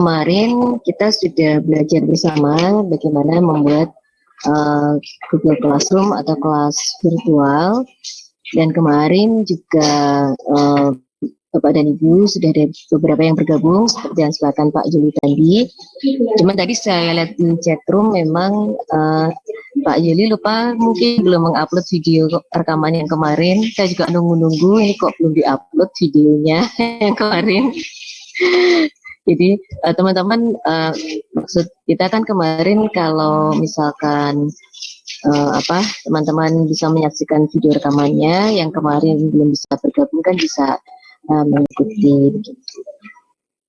kemarin kita sudah belajar bersama bagaimana membuat Google Classroom atau kelas virtual, dan kemarin juga Bapak dan Ibu sudah ada beberapa yang bergabung seperti yang silakan Pak Juli tadi. Cuman tadi saya lihat di chatroom memang Pak Juli lupa mungkin belum mengupload video rekaman yang kemarin. Saya juga nunggu-nunggu ini kok belum diupload videonya yang kemarin. Jadi teman-teman, maksud kita kan kemarin kalau misalkan teman-teman bisa menyaksikan video rekamannya, yang kemarin belum bisa bergabung kan bisa mengikuti.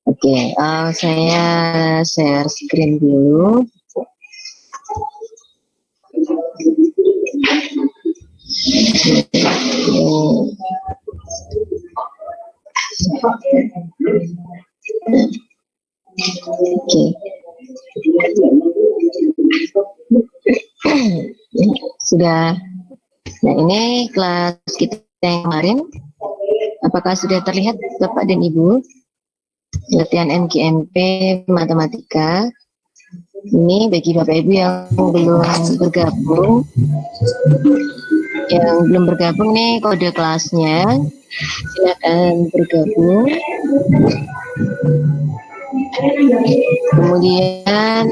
Oke, saya share screen dulu. Oke. Sudah. Nah, ini kelas kita yang kemarin. Apakah sudah terlihat Bapak dan Ibu? Latihan MGMP Matematika. Ini bagi Bapak Ibu yang belum bergabung. Yang belum bergabung nih kode kelasnya. Silakan bergabung. Kemudian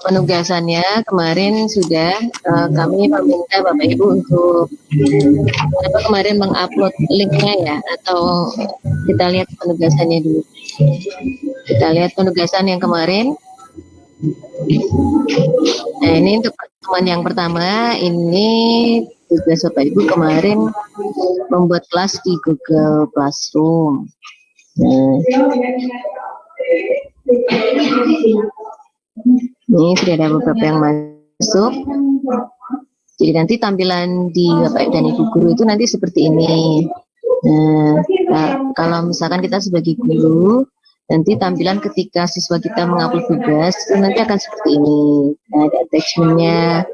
penugasannya kemarin sudah kami meminta Bapak Ibu untuk kemarin mengupload linknya ya, atau kita lihat penugasannya dulu. Kita lihat penugasan yang kemarin. Nah, ini untuk pertemuan yang pertama, ini tugas Bapak Ibu kemarin membuat kelas di Google Classroom. Nah, ini sudah ada beberapa yang masuk. Jadi nanti tampilan di Bapak dan Ibu guru itu nanti seperti ini. Nah, kalau misalkan kita sebagai guru, nanti tampilan ketika siswa kita mengupload tugas itu nanti akan seperti ini. Nah, ada attachment-nya.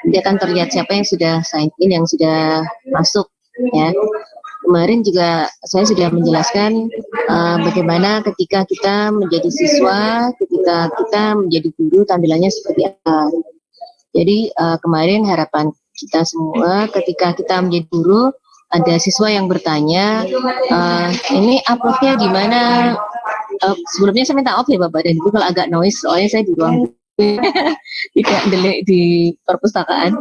Nanti akan terlihat siapa yang sudah sign in, yang sudah masuk ya. Kemarin juga saya sudah menjelaskan bagaimana ketika kita menjadi siswa, ketika kita menjadi guru, tampilannya seperti apa. Jadi kemarin harapan kita semua ketika kita menjadi guru, ada siswa yang bertanya, ini uploadnya gimana? Sebelumnya saya minta off ya Bapak dan Ibu kalau agak noise, soalnya saya di ruang tidak di perpustakaan.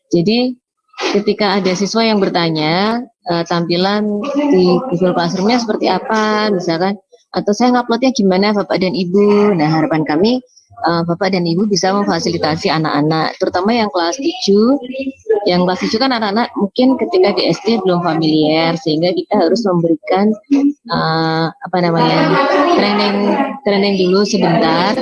Jadi ketika ada siswa yang bertanya tampilan di Google Classroom-nya seperti apa, misalkan, atau saya nguploadnya gimana Bapak dan Ibu. Nah, harapan kami Bapak dan Ibu bisa memfasilitasi anak-anak, terutama yang kelas 7. Yang kelas 7 kan anak-anak mungkin ketika di SD belum familiar, sehingga kita harus memberikan training dulu sebentar.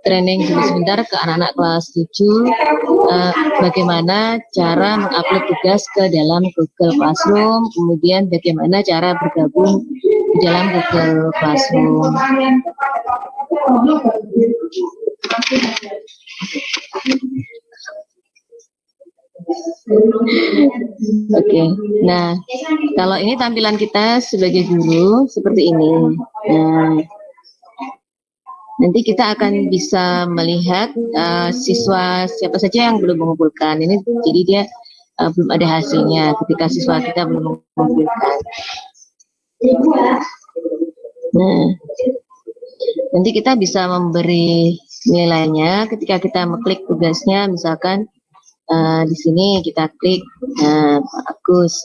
Training dulu sebentar ke anak-anak kelas 7 bagaimana cara mengupload tugas ke dalam Google Classroom, kemudian bagaimana cara bergabung di dalam Google Classroom. Oke, nah kalau ini tampilan kita sebagai guru seperti ini. Nah, nanti kita akan bisa melihat siswa siapa saja yang belum mengumpulkan. Ini jadi dia belum ada hasilnya ketika siswa kita belum mengumpulkan. Nah, nanti kita bisa memberi nilainya ketika kita mengklik tugasnya, misalkan di sini kita klik, nah Pak Agus.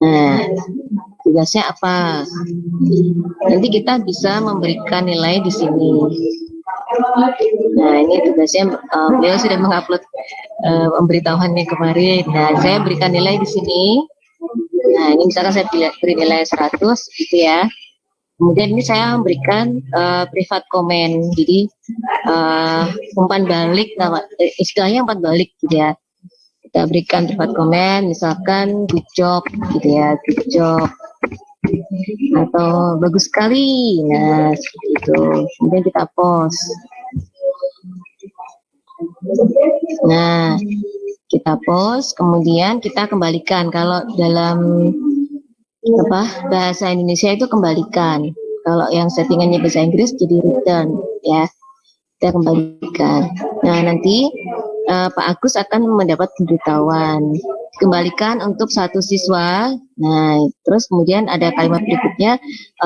Nah, tugasnya apa? Nanti kita bisa memberikan nilai di sini. Nah, ini tugasnya beliau sudah mengupload pemberitahuannya kemarin. Nah, saya berikan nilai di sini. Nah, ini misalkan saya beri nilai 100 gitu ya. Kemudian ini saya memberikan private comment. Jadi umpan balik, istilahnya umpan balik gitu ya. Kita berikan private comment, misalkan good job gitu ya, good job, atau bagus sekali. Nah, seperti itu. Kemudian kita post. Nah, Kita post, kemudian kita kembalikan. Kalau dalam bahasa Indonesia itu kembalikan. Kalau yang settingannya bahasa Inggris jadi return, ya. Kita kembalikan. Nah, nanti Pak Agus akan mendapat pemberitahuan. Kembalikan untuk satu siswa. Nah, terus kemudian ada kalimat berikutnya,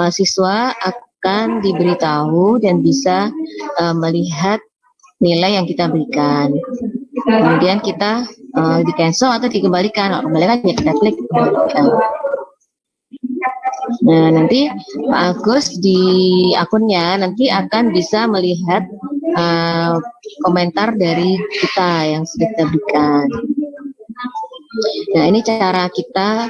siswa akan diberitahu dan bisa melihat nilai yang kita berikan. Kemudian kita di cancel atau dikembalikan. Kalau kembalikan ya kita klik kembalikan. Nah, nanti Pak Agus di akunnya nanti akan bisa melihat komentar dari kita yang sudah kita berikan. Nah, ini cara kita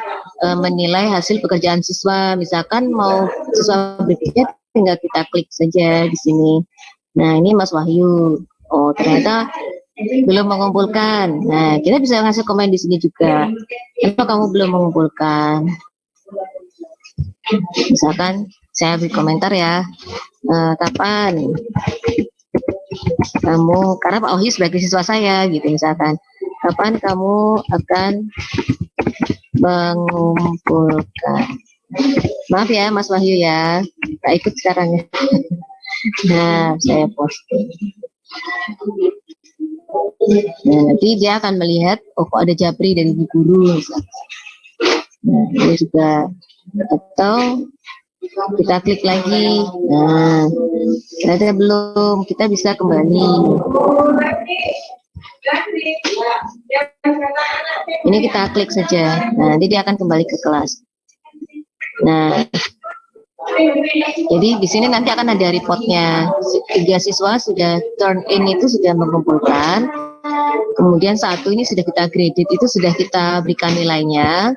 menilai hasil pekerjaan siswa. Misalkan mau siswa berikutnya, tinggal kita klik saja di sini. Nah, ini Mas Wahyu. Oh, ternyata belum mengumpulkan. Nah, kita bisa ngasih komen di sini juga. Kenapa kamu belum mengumpulkan? Misalkan saya beri komentar ya, kapan kamu, karena Pak Wahyu sebagai siswa saya gitu, misalkan kapan kamu akan mengumpulkan. Maaf ya Mas Wahyu ya, tak ikut sekarang ya. Nah, saya posting. Nah, nanti dia akan melihat, oh kok ada japri dari Bu Guru misalkan. Nah, ini juga, atau kita klik lagi. Nah, ternyata belum, kita bisa kembali. Ini kita klik saja. Nah, nanti dia akan kembali ke kelas. Nah, jadi di sini nanti akan ada reportnya. 3 siswa sudah turn in itu sudah mengumpulkan. Kemudian 1 ini sudah kita graded, itu sudah kita berikan nilainya.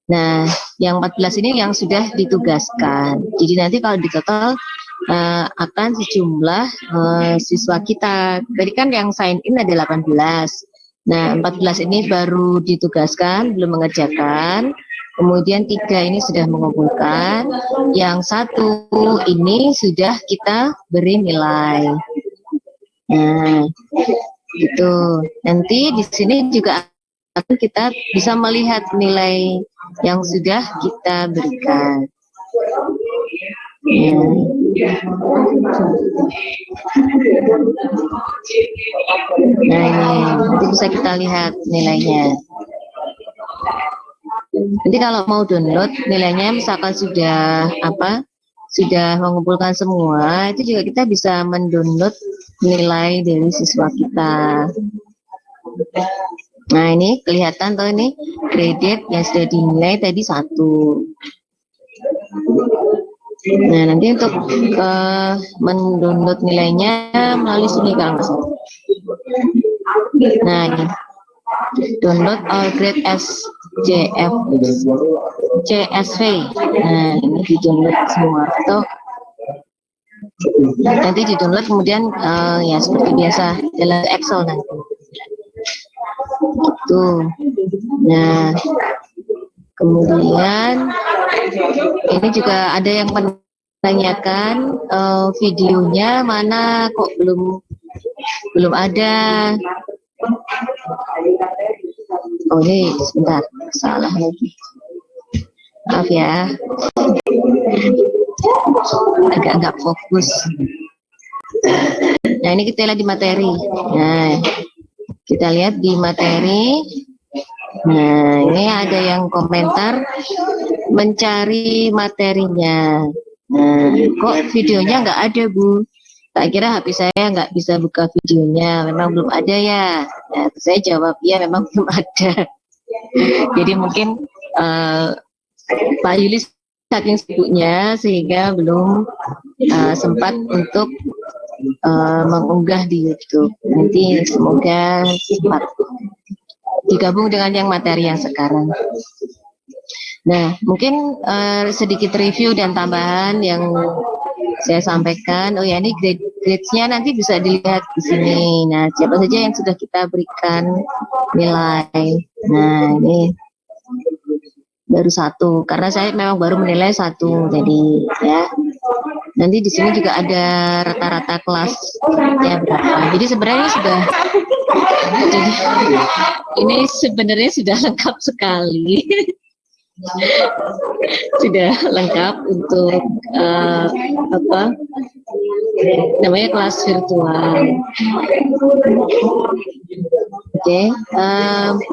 Nah, yang 14 ini yang sudah ditugaskan. Jadi nanti kalau di total akan sejumlah siswa kita. Tadi kan yang sign in ada 18. Nah, 14 ini baru ditugaskan, belum mengerjakan. Kemudian 3 ini sudah mengumpulkan. Yang 1 ini sudah kita beri nilai. Nah, gitu. Nanti di sini juga kita bisa melihat nilai yang sudah kita berikan. Nah, ini nanti bisa kita lihat nilainya. Nanti kalau mau download nilainya, misalkan sudah sudah mengumpulkan semua, itu juga kita bisa mendownload nilai dari siswa kita. Nah, ini kelihatan tuh, ini graded yang sudah dinilai tadi 1. Nah, nanti untuk mendownload nilainya melalui sini Kang. Nah, ini download all grade SJF CSV. Nah, ini di download semua atau nanti di download kemudian ya seperti biasa dalam Excel nanti. Tuh. Nah, kemudian ini juga ada yang menanyakan videonya mana kok belum ada. Oh, ini sebentar, salah lagi. Maaf ya, agak nggak fokus. Nah, ini kita lihat di materi. Nah, kita lihat di materi. Nah, ini ada yang komentar mencari materinya. Nah, kok videonya nggak ada, Bu? Tak kira HP saya nggak bisa buka videonya. Memang belum ada ya? Nah, saya jawab, ya memang belum ada. Jadi mungkin Pak Yulis saking sibuknya sehingga belum sempat untuk mengunggah di YouTube. Nanti semoga sempat digabung dengan yang materi yang sekarang. Nah, mungkin sedikit review dan tambahan yang saya sampaikan. Oh ya, ini grades-nya nanti bisa dilihat di sini. Nah, siapa saja yang sudah kita berikan nilai. Nah, ini baru 1 karena saya memang baru menilai 1, jadi ya. Nanti di sini juga ada rata-rata kelas ya berapa. Jadi sebenarnya sudah Jadi ini sebenarnya sudah lengkap sekali. Sudah lengkap untuk apa namanya kelas virtual. Oke,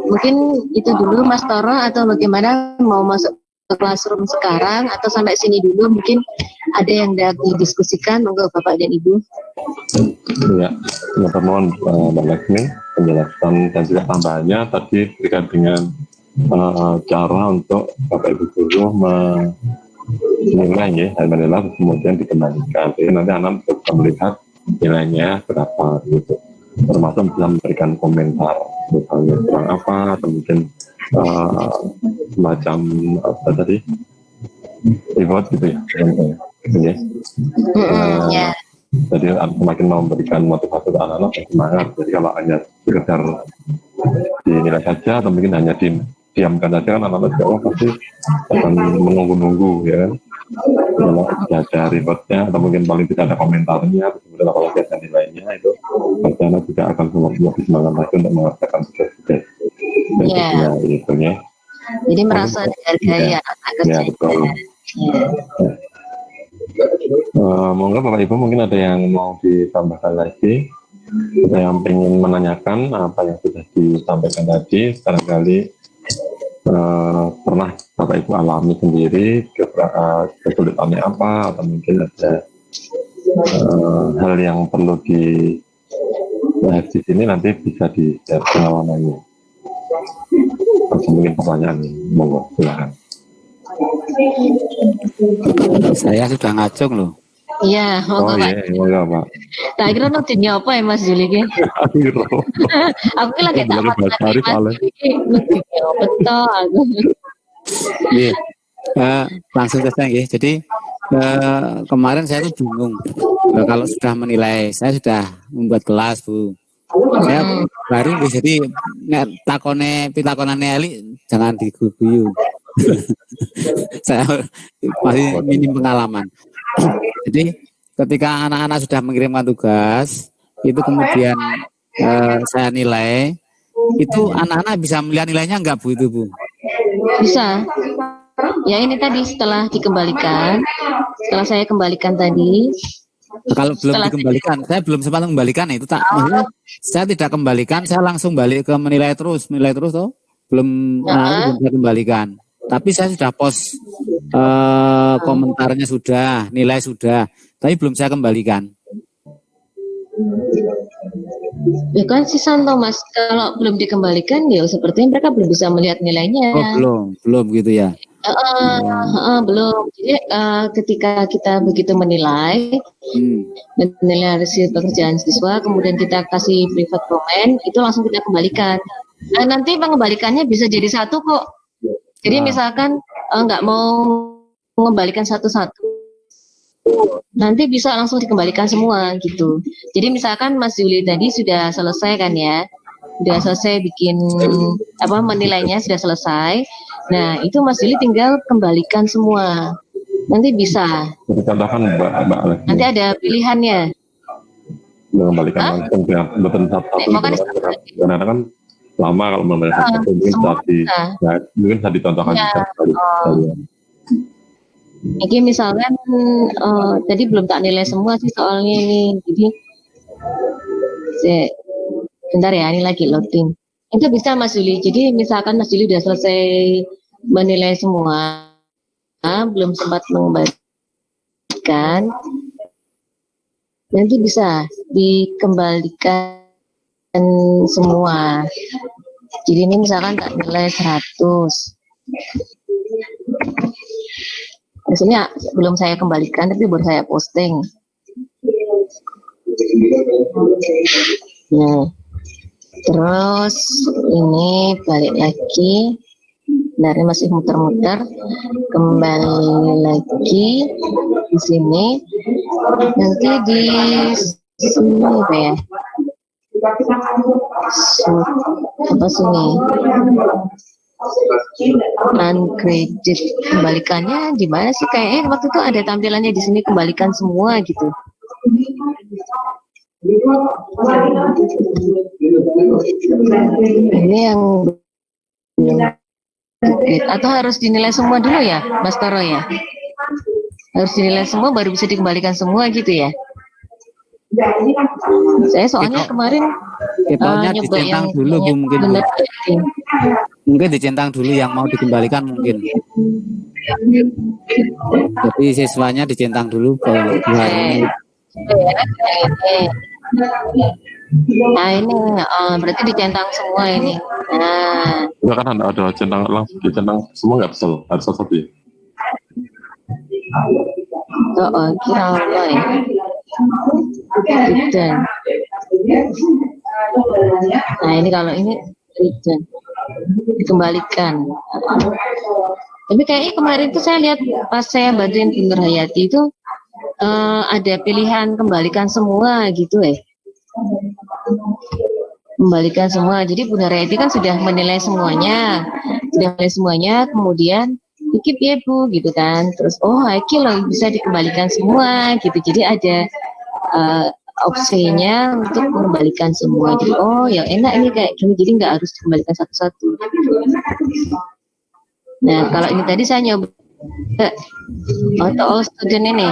mungkin itu dulu Mas Toro, atau bagaimana, mau masuk ke classroom sekarang atau sampai sini dulu? Mungkin ada yang didiskusikan, monggo Bapak dan Ibu. Ya, mohon Mbak Laksmi penjelasan dan juga tambahannya tadi terkait dengan cara untuk Bapak Ibu guru menilai ya, menilai kemudian dikembalikan. Jadi nanti anak bisa melihat nilainya berapa gitu. Termasuk bisa memberikan komentar misalnya kurang apa, atau mungkin semacam apa tadi reward gitu ya, gitu ya. Jadi semakin memberikan motivasi ke anak-anak yang semangat. Jadi kalau hanya sekedar dinilai saja atau mungkin hanya diamkan saja, kan anak-anak juga pasti akan menunggu-nunggu ya. Kalau ada rewardnya atau mungkin paling tidak ada komentarnya, kemudian kalau ada nilainya, itu anak juga akan lebih semangat lagi untuk mengerjakan tugas-tugas. Ya, itu ya. Jadi merasa dihargai anak kerja. Ya, betul. Monggo Bapak Ibu, mungkin ada yang mau ditambahkan lagi, ada yang ingin menanyakan apa yang sudah disampaikan tadi. Barangkali pernah Bapak Ibu alami sendiri kesulitannya apa, atau mungkin ada hal yang perlu dibahas di sini, nanti bisa di-share pengalamannya. Atau mungkin pertanyaan, monggo silakan. Saya sudah ngacung loh. Iya, monggo Pak. Iya, Pak. Tak kira nanti nyapa ya Mas Juli ki. Aku ki lagi tak Mas Juli ki betul aku. Iya. Langsung saja ya. Jadi kemarin saya tuh bingung. Kalau sudah menilai, saya sudah membuat kelas, Bu. Saya baru jadi pitakonane Eli jangan diguyu. Saya masih minim pengalaman. Jadi ketika anak-anak sudah mengirimkan tugas, itu kemudian saya nilai, itu anak-anak bisa melihat nilainya enggak, Bu, itu, Bu? Bisa. Ya ini tadi setelah saya kembalikan tadi. Kalau belum dikembalikan, saya belum sempat mengembalikan itu tak. Maksudnya saya tidak kembalikan, saya langsung balik ke menilai terus toh. Belum bisa kembalikan. Tapi saya sudah post komentarnya sudah, nilai sudah, tapi belum saya kembalikan. Ya kan si Santo Mas, kalau belum dikembalikan ya sepertinya mereka belum bisa melihat nilainya. Oh belum gitu ya. Belum. Jadi ketika kita begitu menilai hasil pekerjaan siswa, kemudian kita kasih private comment, itu langsung kita kembalikan. Nah, nanti pengembalikannya bisa jadi satu kok. Jadi misalkan nggak mau mengembalikan satu-satu, nanti bisa langsung dikembalikan semua gitu. Jadi misalkan Mas Juli tadi sudah selesai kan ya, sudah selesai bikin menilainya sudah selesai. Nah itu Mas Juli tinggal kembalikan semua, nanti bisa. Contohkan Mbak Alex. Nanti ada pilihannya. Mengembalikan langsung ya, betul satu. Karena kan lama kalau memberikan satu mungkin bisa dicontohkan juga. Ini misalkan tadi belum tak nilai semua sih soalnya ini, jadi bentar ya, ini lagi loading. Itu bisa Mas Juli. Jadi misalkan Mas Juli sudah selesai menilai semua, belum sempat mengembalikan, nanti bisa dikembalikan semua. Jadi ini misalkan tak nilai 100. Di sini belum saya kembalikan, tapi baru saya posting. Nah, terus ini balik lagi. Dari masih muter-muter, kembali lagi di sini. Nanti di sini apa ya? Apa sini? Ungraded, kembalikannya di mana sih? Kayaknya waktu itu ada tampilannya di sini, kembalikan semua gitu. Ini yang atau harus dinilai semua dulu ya, Mas Toro ya? Harus dinilai semua baru bisa dikembalikan semua gitu ya? Saya soalnya kemarin nyoba yang dulu Bu, mungkin dicentang dulu yang mau dikembalikan mungkin. Jadi siswanya dicentang dulu ke hari. Nah ini berarti dicentang semua ini. Nah, ya kan ada centang langsung dicentang semua nggak bisa, harus satu ya. Kira Allah ya. Return. Nah ini kalau ini return dikembalikan. Tapi kayaknya kemarin tuh saya lihat pas saya bantuin Bu Nur Hayati itu ada pilihan kembalikan semua gitu kembalikan semua. Jadi Bu Nur Hayati kan sudah menilai semuanya, kemudian dikip ya Bu gitu kan, terus iki loh bisa dikembalikan semua gitu. Jadi ada opsinya untuk mengembalikan semua. Jadi ya enak ini kayak gini, jadi nggak harus dikembalikan satu-satu. Nah kalau ini tadi saya nyoba all student ini.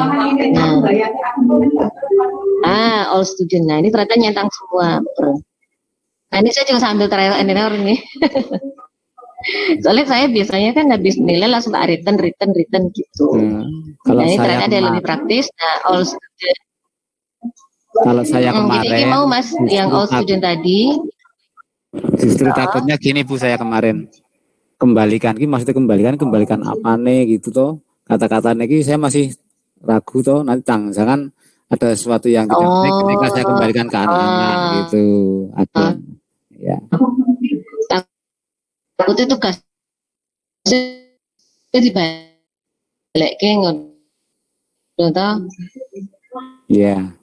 Nah all student. Nah ini ternyata nyentang semua. Nah ini saya juga sambil trial and error nih. Soalnya saya biasanya kan habis nilai langsung return gitu. Kalau ini saya ternyata ada lebih praktis. Nah all student. Kalau saya kemarin. Jadi mau Mas yang all student tadi. Justru takutnya gini Bu, saya kemarin kembalikan, maksudnya kembalikan apa nih gitu toh, kata-katanya saya masih ragu toh, nanti jangan ada sesuatu yang tidak baik ketika saya kembalikan ke anak-anak gitu, ada ya. Takut itu tugas dibalik ngono toh. Iya.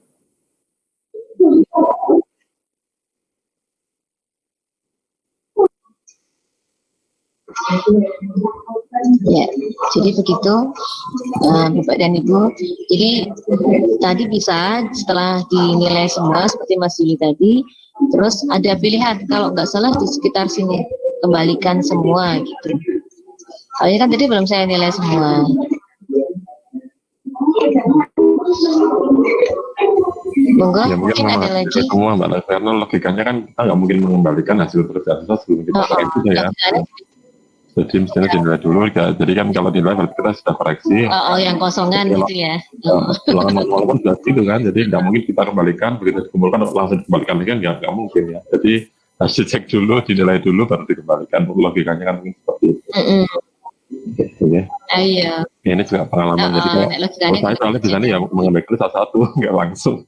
Ya, jadi begitu Bapak dan Ibu. Jadi tadi bisa setelah dinilai semua seperti Mas Yuli tadi, terus ada pilihan kalau nggak salah di sekitar sini kembalikan semua gitu. Soalnya kan tadi belum saya nilai semua. Monggo, Ya mungkin ada lagi. Semua Mbak, karena logikanya kan kita nggak mungkin mengembalikan hasil kerja kita sebelum kita koreksi ya. Jadi mestinya dinilai dulu, jadi kan kalau dinilai berarti kita sudah koreksi. Yang kosongan gitu ya. Walaupun sudah gitu kan, jadi nggak mungkin kita kembalikan, begitu dikumpulkan langsung dikembalikan lagi kan nggak mungkin ya. Jadi harus dicek dulu, dinilai dulu, baru dikembalikan. Logikanya kan mungkin seperti itu. Gitu ya. Iya. Ini juga pengalaman, jadi saya soalnya di sana ya mengambil satu-satu, nggak langsung.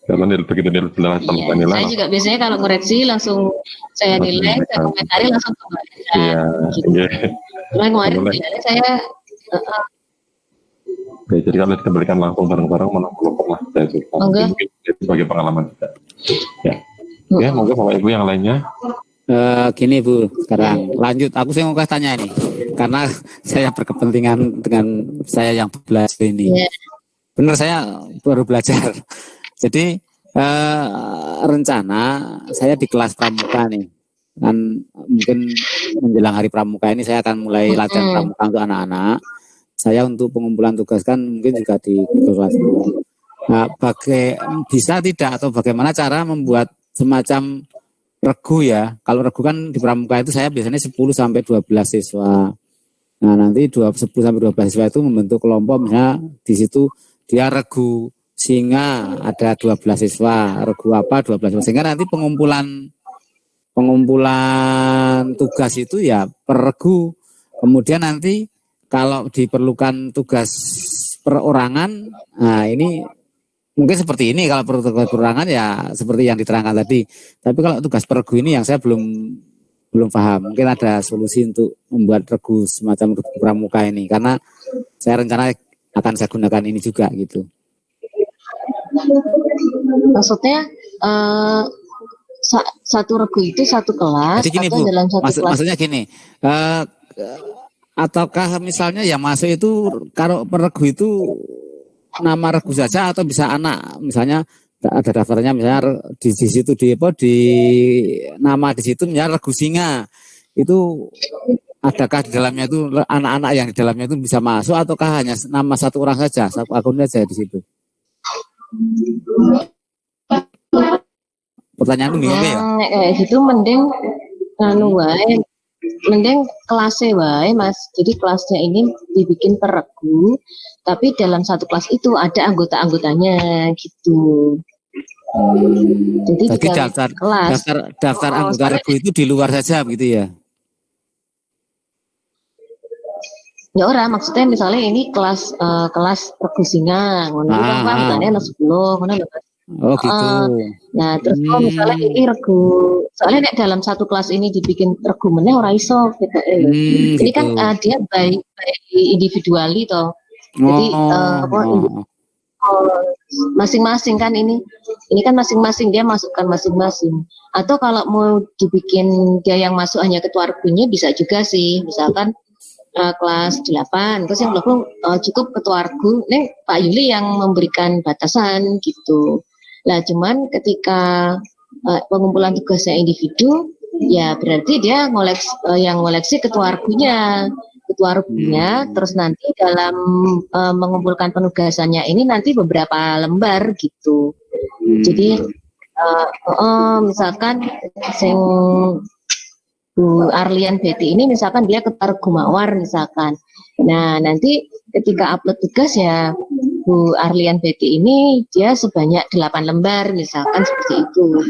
Karena begitu nilai sama nilai. Saya juga biasanya kalau koreksi langsung saya nilai, saya komentari langsung kembalikan. Iya. Kemarin saya. Oke, jadi kalau dikembalikan langsung bareng-bareng mana kelompok lah saya juga. Mungkin itu sebagai pengalaman juga. Ya. Oke, monggo Bapak Ibu yang lainnya. Gini Bu, sekarang lanjut. Aku saya mau tanya ini, karena saya berkepentingan dengan saya yang belajar ini. Benar, saya baru belajar. Jadi rencana saya di kelas pramuka nih, kan mungkin menjelang hari pramuka ini saya akan mulai latihan pramuka untuk anak-anak. Saya untuk pengumpulan tugas kan mungkin juga di kelas. Nah, bisa tidak atau bagaimana cara membuat semacam regu ya? Kalau regu kan di pramuka itu saya biasanya 10 sampai 12 siswa. Nah, nanti 10 sampai 12 siswa itu membentuk kelompok, misalnya di situ dia regu singa ada 12 siswa, regu apa 12 siswa, sehingga nanti pengumpulan tugas itu ya per regu. Kemudian nanti kalau diperlukan tugas perorangan, nah ini mungkin seperti ini, kalau tugas perorangan ya seperti yang diterangkan tadi. Tapi kalau tugas per regu ini yang saya belum paham. Mungkin ada solusi untuk membuat regu semacam regu pramuka ini, karena saya rencana akan saya gunakan ini juga gitu. Maksudnya satu regu itu satu kelas. Jadi gini atau Bu, dalam satu kelas? maksudnya gini, ataukah misalnya yang masuk itu kalau peregu itu nama regu saja atau bisa anak, misalnya ada daftarnya misalnya di situ di apa di nama di situ misalnya regu singa itu, adakah di dalamnya itu anak-anak yang di dalamnya itu bisa masuk ataukah hanya nama satu orang saja, satu akun saja di situ? Pertanyaanku bingung ya. Gitu mending anu wae, mending kelasnya wae Mas. Jadi kelasnya ini dibikin per regu, tapi dalam satu kelas itu ada anggota-anggotanya gitu. Jadi daftar anggota regu itu di luar saja begitu ya? Ya orang maksudnya misalnya ini kelas regu singa, ngono kan anggotanya 10, ngono lho. Oh gitu. Nah terus kalau misalnya ini regu, soalnya dalam satu kelas ini dibikin regu meneh ora iso gitu. Ini kan dia by individually toh. Jadi masing-masing kan ini kan masing-masing dia masukkan masing-masing. Atau kalau mau dibikin dia yang masuk hanya ketua regunya bisa juga sih, misalkan kelas 8 terus yang belum cukup ketua regu, nih Pak Yuli yang memberikan batasan gitu. Nah cuman ketika pengumpulan tugasnya individu, ya berarti dia ngoleksi ketua regunya, terus nanti dalam mengumpulkan penugasannya ini nanti beberapa lembar gitu. Jadi misalkan sing Bu Arlian Betty ini misalkan dia ketua regu mawar misalkan. Nah nanti ketika upload tugas ya Bu Arlian Betty ini dia sebanyak 8 lembar misalkan seperti itu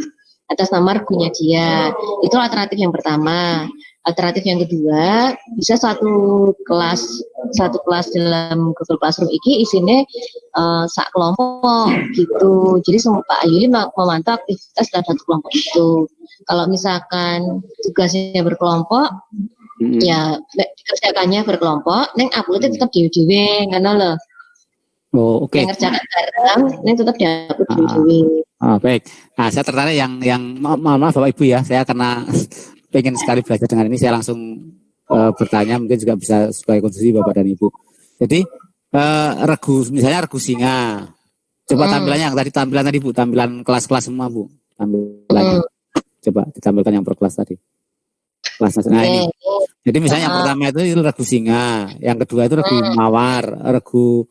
atas nama regunya dia. Itu alternatif yang pertama. Alternatif yang kedua, bisa satu kelas dalam Google Classroom ini isinya sak kelompok gitu. Jadi semua Pak Yuli memantau aktivitas dalam satu kelompok itu. Kalau misalkan tugasnya berkelompok, ya kerjakannya berkelompok, neng uploadnya tetap di ngono loh. Oh, oke. Yang kerjakan bareng, neng tetap di baik. Nah, saya tertarik yang maaf Bapak Ibu ya, saya karena pengen sekali belajar dengan ini, saya langsung bertanya, mungkin juga bisa sebagai kontribusi Bapak dan Ibu. Jadi misalnya regu singa, coba tampilannya yang tampilan tadi Bu, tampilan kelas-kelas semua Bu, tampilannya. Coba ditampilkan yang per kelas tadi. Kelas nah ini. Jadi misalnya yang pertama itu regu singa, yang kedua itu regu mawar, regu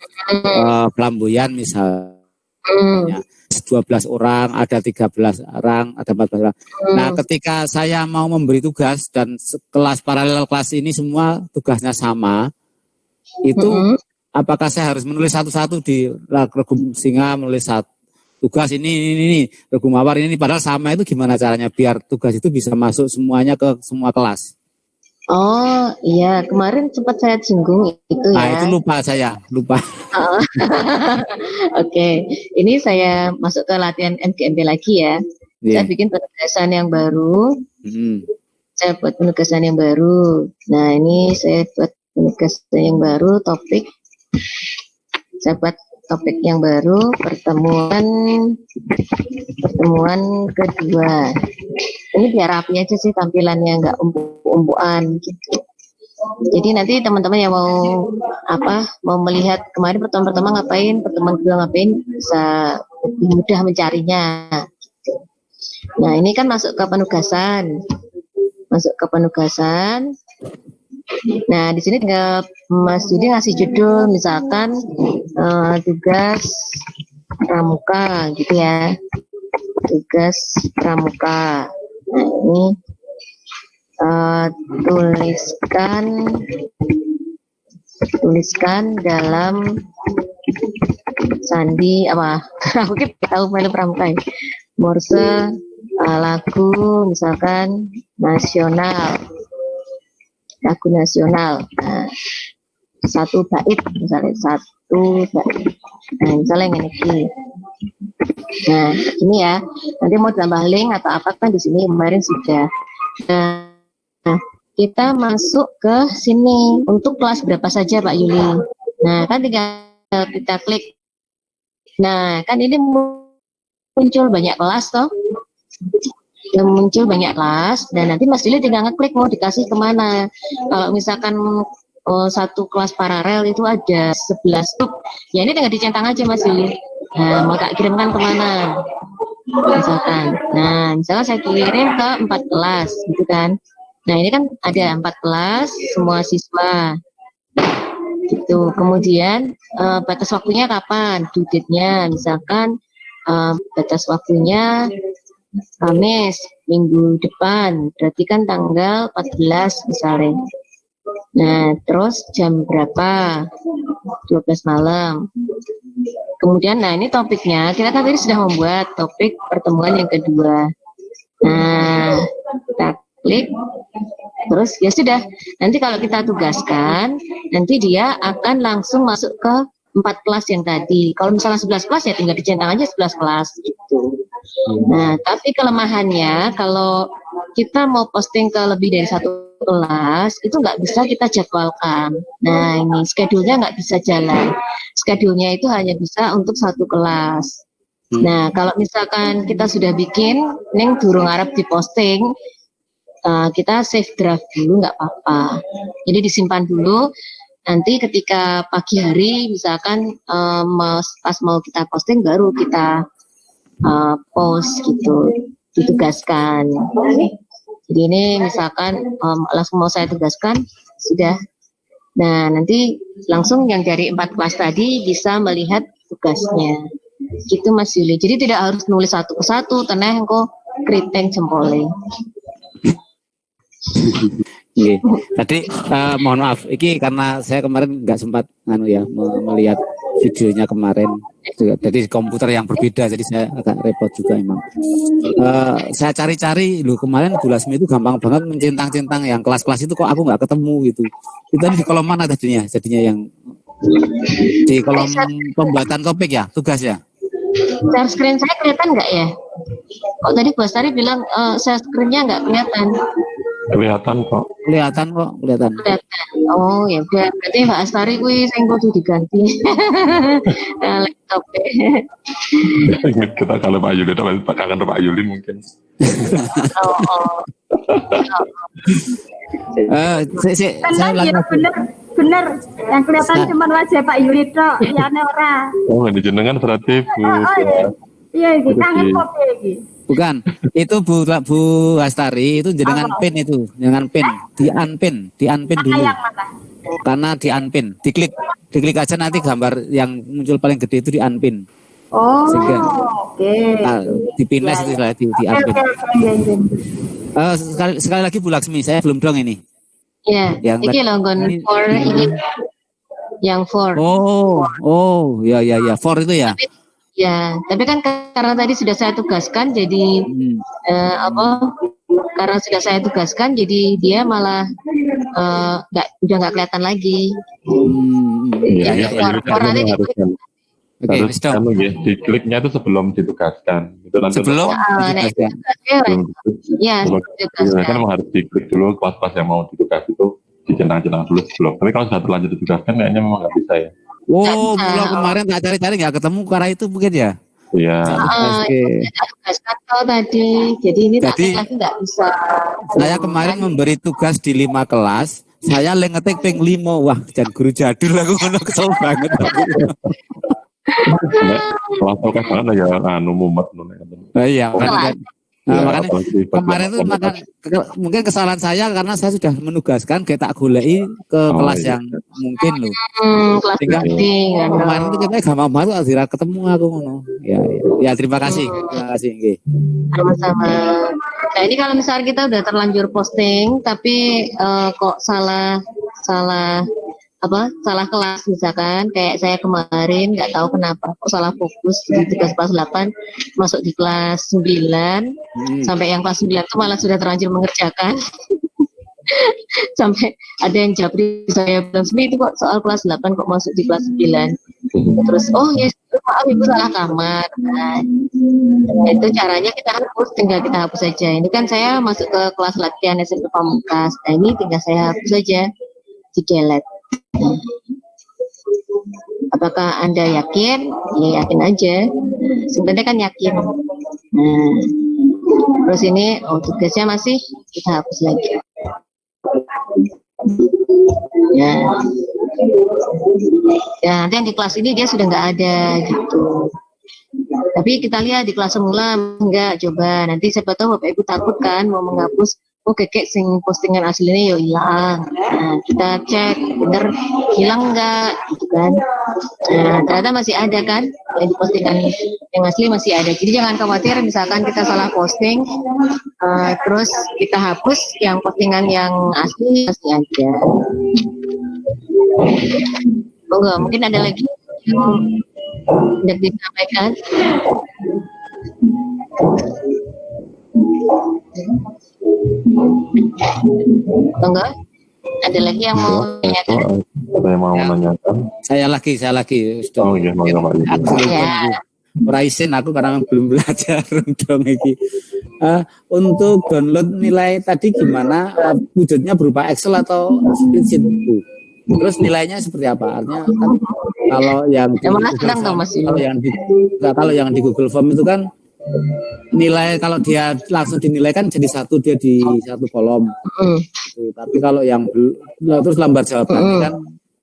flamboyan misalnya. 12 orang, ada 13 orang, ada 14 orang. Nah, ketika saya mau memberi tugas dan kelas paralel kelas ini semua tugasnya sama, itu apakah saya harus menulis satu-satu di regu singa, menulis tugas ini, regu mawar ini, padahal sama, itu gimana caranya biar tugas itu bisa masuk semuanya ke semua kelas? Oh iya, kemarin sempat saya singgung itu ya. Nah itu saya lupa. Oke, ini saya masuk ke latihan MGMP lagi ya. Saya bikin penugasan yang baru. Saya buat penugasan yang baru. Nah ini saya buat penugasan yang baru, topik. Saya buat topik yang baru, pertemuan kedua. Ini biar rapi aja sih tampilannya, nggak umbu-umbuan gitu. Jadi nanti teman-teman yang mau melihat kemarin pertemuan pertama ngapain, pertemuan kedua ngapain, bisa lebih mudah mencarinya. Gitu. Nah ini kan masuk ke penugasan. Nah di sini tinggal Mas Yudi ngasih judul, misalkan tugas pramuka gitu ya. Tugas pramuka. Nah ini tuliskan dalam sandi apa? Aku tahu melu pramuka ya. Morse lagu misalkan nasional. Nah, satu bait misalnya Nah misalnya ini. Nah ini ya. Nanti mau tambah link atau apa kan di sini kemarin sudah. Nah, kita masuk ke sini untuk kelas berapa saja Pak Yuli. Nah, kan tinggal kita klik. Nah, kan ini muncul banyak kelas toh. Muncul banyak kelas dan nanti Mas Yuli tinggal ngeklik mau dikasih kemana. Kalau misalkan satu kelas paralel itu ada 11 grup. Ya ini tinggal dicentang aja Mas Yuli. Nah, mau tak kirimkan kemana? Misalkan. Nah, misalkan saya kirim ke 4 kelas, gitu kan. Nah, ini kan ada 4 kelas, semua siswa. Gitu. Kemudian batas waktunya kapan? Due date-nya, misalkan batas waktunya Kamis minggu depan, berarti kan tanggal 14 misalnya. Nah, terus jam berapa? 12 malam. Kemudian, nah ini topiknya, kita kan tadi sudah membuat topik pertemuan yang kedua. Nah, kita klik, terus ya sudah. Nanti kalau kita tugaskan, nanti dia akan langsung masuk ke 4 kelas yang tadi. Kalau misalnya 11 kelas ya tinggal dicentang aja 11 kelas gitu. Nah, tapi kelemahannya kalau kita mau posting ke lebih dari satu kelas, itu nggak bisa kita jadwalkan. Nah, ini schedule-nya nggak bisa jalan. Schedule-nya itu hanya bisa untuk satu kelas. Nah, kalau misalkan kita sudah bikin, neng durung arep diposting, kita save draft dulu nggak apa-apa. Jadi disimpan dulu. Nanti ketika pagi hari, misalkan pas mau kita posting, baru kita post gitu, ditugaskan. Jadi ini misalkan langsung mau saya tugaskan, sudah. Nah, nanti langsung yang dari 4 kelas tadi bisa melihat tugasnya. Gitu Mas Yuli. Jadi tidak harus nulis satu ke satu, teneh kok kriteng jempole. Iya. Tadi mohon maaf, ini karena saya kemarin nggak sempat melihat videonya kemarin. Jadi komputer yang berbeda, jadi saya agak repot juga emang. Saya cari-cari, kemarin Bu Lasmi itu gampang banget mencintang-cintang yang kelas-kelas itu kok aku nggak ketemu gitu. Itu di kolom mana tadinya? Jadinya yang di kolom pembuatan topik ya, tugas ya. Share screen saya kelihatan nggak ya? Kok tadi Bu Astari bilang share screen-nya nggak kelihatan? Kelihatan kok. Kelihatan. Oh ya, berarti Mbak Astari kuwi sing kudu diganti. Laptop. Kita kalau Pak Yuli, kangen Pak Yuli mungkin. Bener. Yang kelihatan cuma wajah Pak Yuli tok, liyane ora. Oh, ini jenengan berarti Bu. Iya, iki kangen kopi iki. Bukan, itu Bu Astari itu jenengan pin itu, jangan pin, di unpin dulu. Karena di unpin, diklik aja nanti gambar yang muncul paling gede itu di unpin. Oh, oke. Dipinles itu di unpin. Sekali lagi Bu Laksmi, saya belum dong ini. Iya, ini longgon for ini yang for. Oh, ya, for itu ya. Ya, tapi kan karena tadi sudah saya tugaskan, jadi karena sudah saya tugaskan, jadi dia malah udah nggak kelihatan lagi. Dikliknya itu sebelum ditugaskan. Itu nanti sebelum kan memang harus diklik dulu kelas-kelas yang mau ditugas itu dicentang-centang dulu sebelum. Tapi kalau sudah terlanjur ditugaskan, kayaknya memang nggak bisa ya. Mulai kemarin tak cari-cari nggak ketemu karena itu mungkin ya. Iya. Tugas tadi, jadi ini lagi nggak bisa. Saya kemarin memberi tugas di 5 kelas, saya ngetik ping 5, wah dan guru jadul aku kesel banget. Kalau tugas banget ya mumet. Iya kan. Makanya kemarin itu mungkin kesalahan saya karena saya sudah menugaskan kayak tak goleki ke kelas yang mungkin loh. Sehingga kemarin itu kita gampang banget akhirnya ketemu aku ngono. Ya terima kasih. Sama-sama. Nah ini kalau misalnya kita udah terlanjur posting tapi kok salah kelas misalkan kayak saya kemarin nggak tahu kenapa kok salah fokus di tugas kelas 8 masuk di kelas 9 sampai yang kelas 9 itu malah sudah terlanjur mengerjakan sampai ada yang japri saya bilang itu kok soal kelas 8 kok masuk di kelas 9 terus maaf ibu salah kamar. Nah, itu caranya kita tinggal kita hapus saja. Ini kan saya masuk ke kelas latihan SMP Pamungkas. Nah ini tinggal saya hapus saja di delete. Apakah Anda yakin? Ya yakin aja. Sebenarnya kan yakin. Nah, terus ini tugasnya masih kita hapus lagi. Ya. Ya, nanti yang di kelas ini dia sudah nggak ada gitu. Tapi kita lihat di kelas semula enggak, coba nanti siapa tahu Bapak Ibu takut kan mau menghapus, oh kekek sing postingan aslinya yo hilang. Nah, kita cek bener hilang enggak gitu kan. Nah, ternyata masih ada kan, yang di postingan yang asli masih ada. Jadi jangan khawatir misalkan kita salah posting, terus kita hapus yang postingan yang asli masih ada. Enggak, mungkin ada lagi yang tidak disampaikan. Enggak? Ada lagi yang mau menanyakan? Ada yang mau menanyakan? Saya lagi. Oh iya, mau Pak Yuli. Aku Raisin aku karena belum belajar dong iki. Untuk download nilai tadi gimana? Wujudnya berupa Excel atau spreadsheet, Bu? Terus nilainya seperti apa? Artinya kan kalau yang di kalau yang di Google Form itu kan nilai kalau dia langsung dinilai kan jadi satu, dia di satu kolom. Tapi kalau yang terus lambar jawabannya kan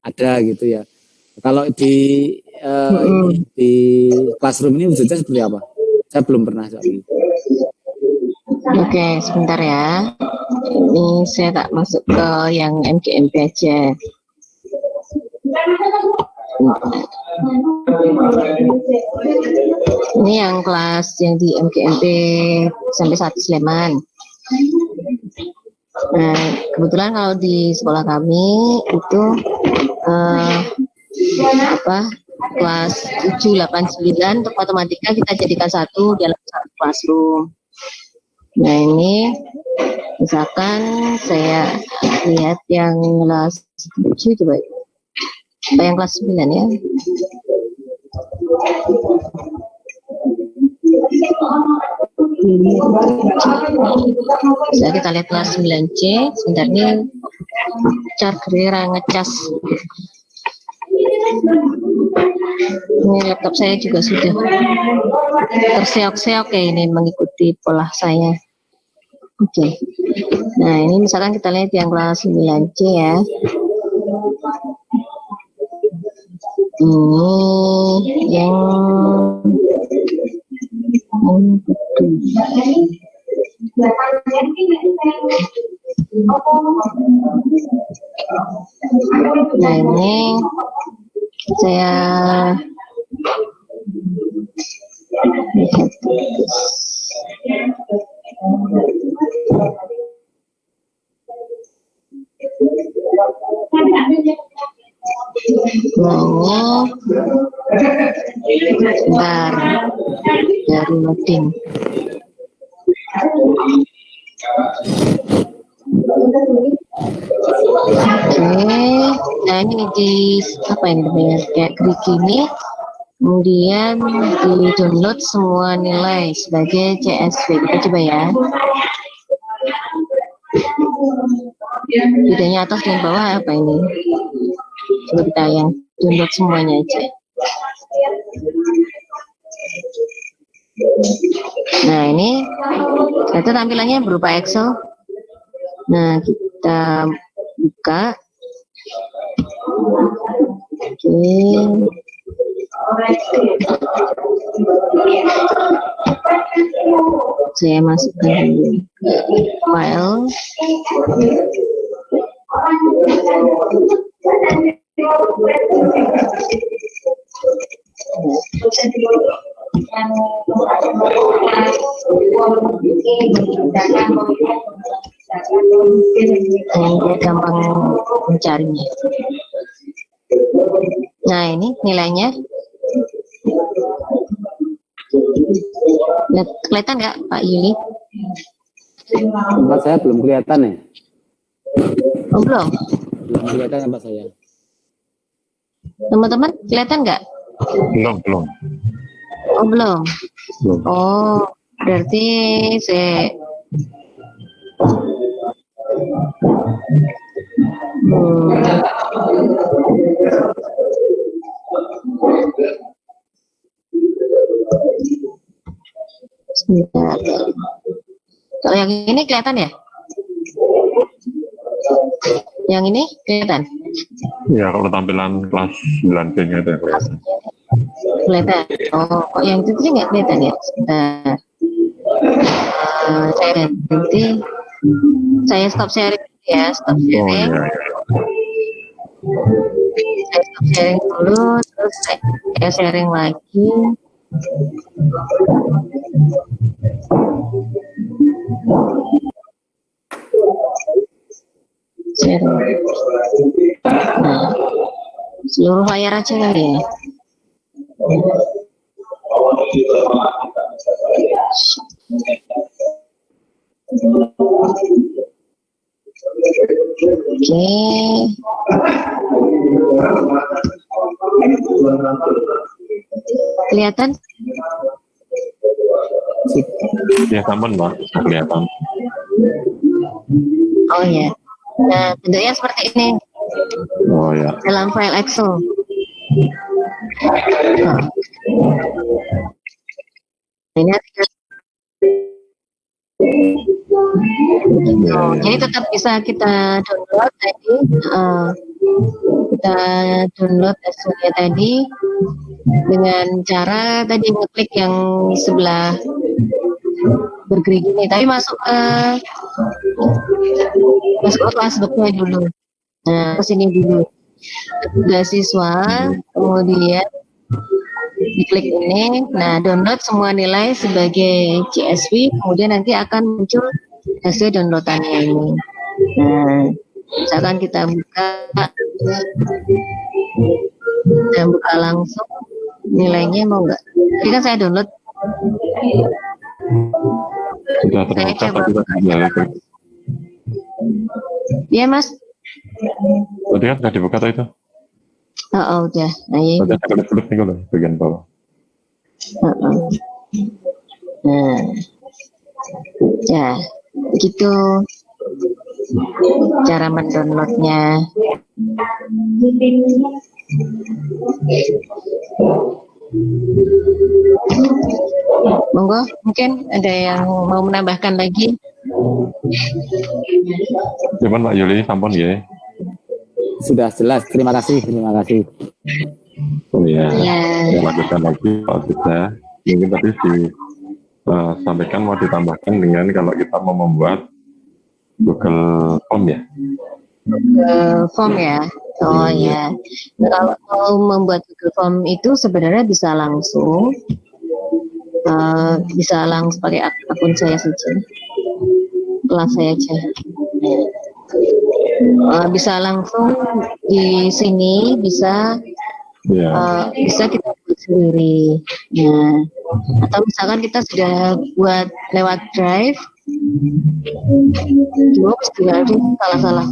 ada gitu ya. Kalau di Classroom ini wujudnya seperti apa? Saya belum pernah coba. Oke, sebentar ya. Ini saya tak masuk ke yang MGMP aja. Ini yang kelas yang di MGMP sampai 1 Sleman. Nah, kebetulan kalau di sekolah kami itu kelas 7, 8, 9 untuk matematika kita jadikan satu dalam satu classroom. Nah, ini misalkan saya lihat yang kelas 7 coba. Yang kelas 9 ya. Jadi kita lihat kelas 9C. Sebentar ini Cargera ngecas. Ini laptop saya juga sudah terseok-seok ya, ini mengikuti pola saya. Oke. Nah, ini misalkan kita lihat yang kelas 9C ya. Ini yang nah ini saya lihat. Bentar, dari loading. Oke, nah ini di apa ini namanya, kayak klik ini, kemudian di download semua nilai sebagai CSV. Kita coba ya. Bedanya atas dan bawah apa ini? Coba kita yang download semuanya aja. Nah, ini ternyata tampilannya berupa Excel. Nah, kita buka. Saya masukkan file. Gampang mencarinya. Nah, ini nilainya. Kelihatan nggak Pak Yuli? Tempat saya belum kelihatan ya. Oh, belum? Belum kelihatan tempat saya. Teman-teman kelihatan nggak? Belum. Oh, belum. Oh, berarti saya sebentar. Kalau yang ini kelihatan ya? Yang ini kelihatan? Ya, kalau tampilan kelas 9B-nya itu ya kelihatan. Kelihatan. Oh, kok yang itu sih nggak kelihatan ya? Sebentar. Saya ganti. Saya stop sharing ya, stop Oh sharing. iya. Saya stop sharing dulu, terus saya sharing lagi. Sharing. Nah, seluruh layar aja kali ya. Oke. Kelihatan? Ya, aman, Mbak. Kelihatan. Oh ya. Nah, bentuknya seperti ini Oh ya. dalam file Excel. Nah, ini Ya, jadi tetap bisa kita download tadi. Kita download hasilnya tadi dengan cara tadi ngeklik yang sebelah bergerigi ini. Tapi masuk ke kelasbooknya dulu. Nah, ke sini dulu. Tugas siswa, kemudian diklik ini. Nah, download semua nilai sebagai CSV, kemudian nanti akan muncul hasil downloadannya ini. Nah, misalkan kita buka langsung nilainya, mau nggak? Jadi kan saya download. sudah Saya terbuka coba tapi buka. Ya Mas. tadi kan sudah dibuka tuh itu. Oh, udah. Nah, ya. Tadi ada kulit nih loh, bagian bawah. Nah, ya, begitu cara mendownloadnya. Monggo, mungkin ada yang mau menambahkan lagi. Cuman Pak Yuli sampun ya. Sudah jelas. Terima kasih. Terima kasih. Oh iya. Ya. Saya lanjutkan lagi kalau bisa. Mungkin tadi sampaikan mau ditambahkan dengan kalau kita mau membuat Google Form ya. Form ya. Oh ya. Kalau mau membuat Google Form itu sebenarnya bisa langsung pakai akun saya saja, kelas saya aja. Bisa langsung di sini, bisa bisa kita buat sendiri. Nah, atau misalkan kita sudah buat lewat Drive, salah.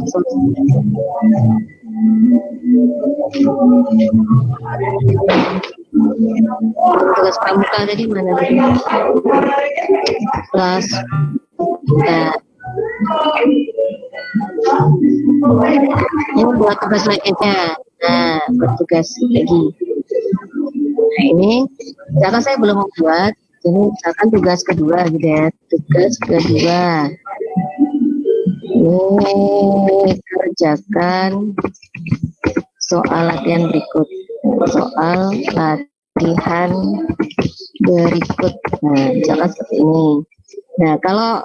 Tugas pramuka tadi mana tadi? Kelas. Nah, ini buat tugas selanjutnya. Nah, buat tugas lagi. Nah, ini misalkan saya belum membuat, ini misalkan tugas kedua gitu ya. Tugas kedua. Ini kerjakan soal latihan berikut. Soal latihan berikut. Nah, misalkan seperti ini. Nah, kalau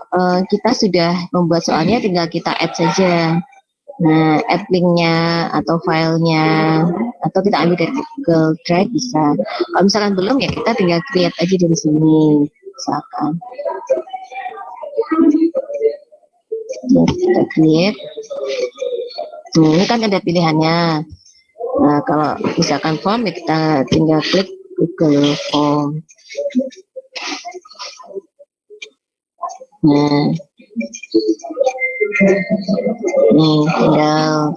kita sudah membuat soalnya, tinggal kita add saja. Nah, add linknya atau filenya, atau kita ambil dari Google Drive bisa. Kalau misalkan belum, ya kita tinggal create aja dari sini, misalkan. Jadi kita create. Ini kan ada pilihannya. Nah, kalau misalkan form, ya kita tinggal klik Google Form. Nah, nih tinggal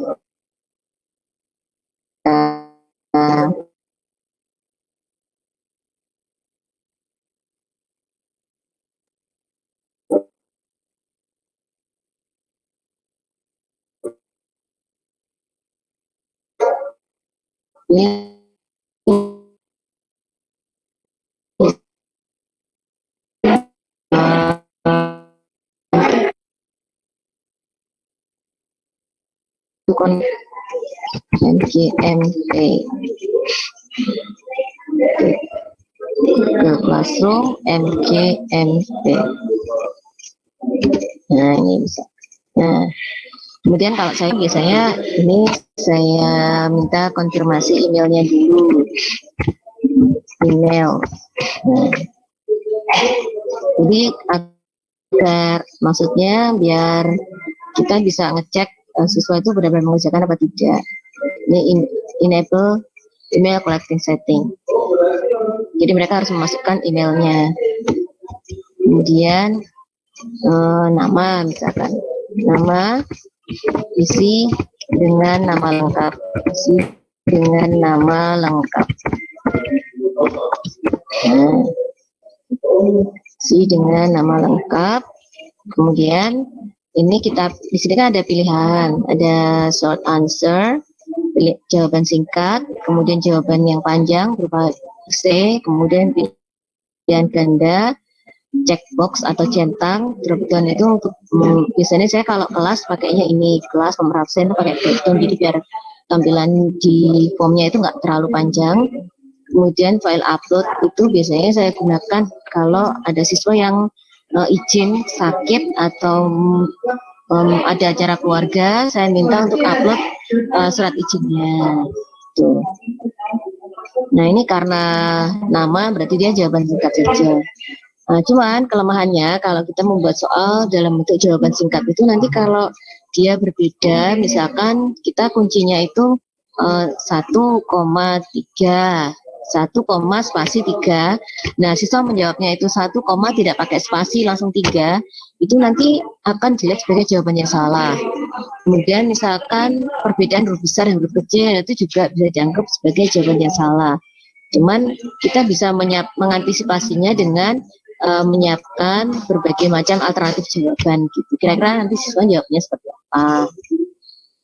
ini MGMP. Google Classroom MGMP. Nah, ini bisa. Nah, kemudian kalau saya biasanya ini saya minta konfirmasi emailnya dulu. Email. Nah, jadi agar maksudnya biar kita bisa ngecek siswa itu benar-benar mengerjakan apa tidak. Ini enable email collecting setting. Jadi mereka harus memasukkan emailnya. Kemudian nama, misalkan nama, isi dengan nama lengkap, isi dengan nama lengkap. Nah, isi dengan nama lengkap. Kemudian ini kita di sini kan ada pilihan, ada short answer, jawaban singkat, kemudian jawaban yang panjang berupa C, kemudian pilihan ganda, checkbox atau centang. Drop-down itu untuk biasanya saya kalau kelas pakainya ini, kelas nomor absen pakai drop-down, jadi biar tampilan di formnya itu nggak terlalu panjang. Kemudian file upload itu biasanya saya gunakan kalau ada siswa yang izin sakit atau ada acara keluarga, saya minta untuk upload surat izinnya. Tuh. Nah, ini karena nama berarti dia jawaban singkat saja. Nah, cuman kelemahannya kalau kita membuat soal dalam bentuk jawaban singkat itu nanti kalau dia berbeda, misalkan kita kuncinya itu 1,3, 1, spasi 3. Nah, siswa menjawabnya itu 1, tidak pakai spasi langsung 3, itu nanti akan dilihat sebagai jawabannya salah. Kemudian misalkan perbedaan huruf besar dan huruf kecil itu juga bisa dianggap sebagai jawaban yang salah. Cuman kita bisa mengantisipasinya dengan menyiapkan berbagai macam alternatif jawaban gitu. Kira-kira nanti siswa jawabnya seperti apa.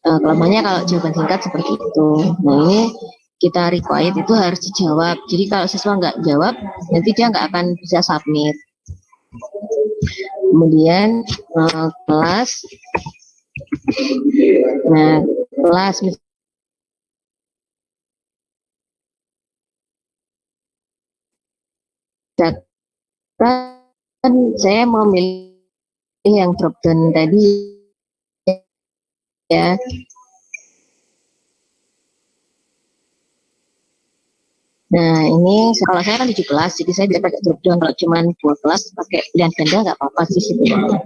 Kelemahannya kalau jawaban singkat seperti itu. Nah, ini kita required itu harus dijawab. Jadi kalau siswa nggak jawab, nanti dia nggak akan bisa submit. Kemudian kelas. Nah, kelas kan saya mau milih yang drop down tadi ya. Nah, ini kalau saya kan 7 kelas, jadi saya bisa pakai drop down. Kalau cuma 2 kelas pakai pilihan ganda nggak apa-apa sih sebenarnya.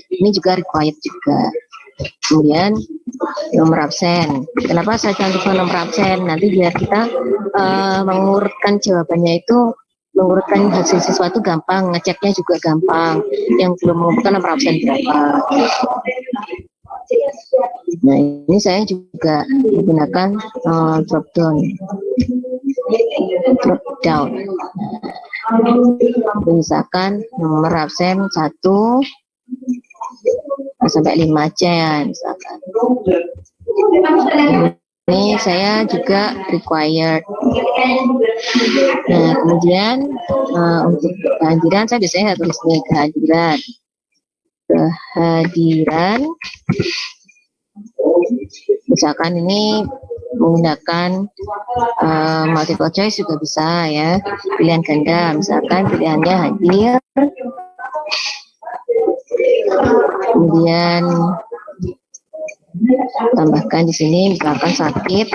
Ini juga required juga. Kemudian nomor absen. Kenapa saya cantumkan nomor absen? Nanti biar kita mengurutkan jawabannya itu, mengurutkan hasil siswa itu gampang, ngeceknya juga gampang. Yang belum mengumpulkan nomor absen berapa. Nah, ini saya juga menggunakan drop down. Misalkan nomor absen 1 sampai 5 aja ya, misalkan. Ini saya juga required. Nah, kemudian untuk kehadiran saya biasanya tulis nih kehadiran. Misalkan ini menggunakan multiple choice juga bisa ya, pilihan ganda, misalkan pilihannya hadir, kemudian tambahkan di sini misalkan sakit,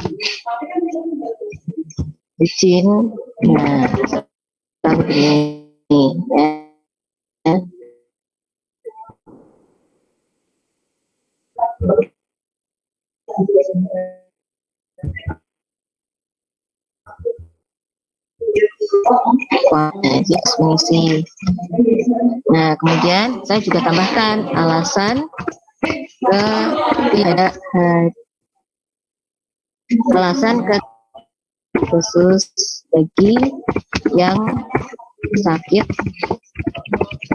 izin. Nah, seperti ini ya. Mengisi. Nah, kemudian saya juga tambahkan alasan alasan khusus bagi yang sakit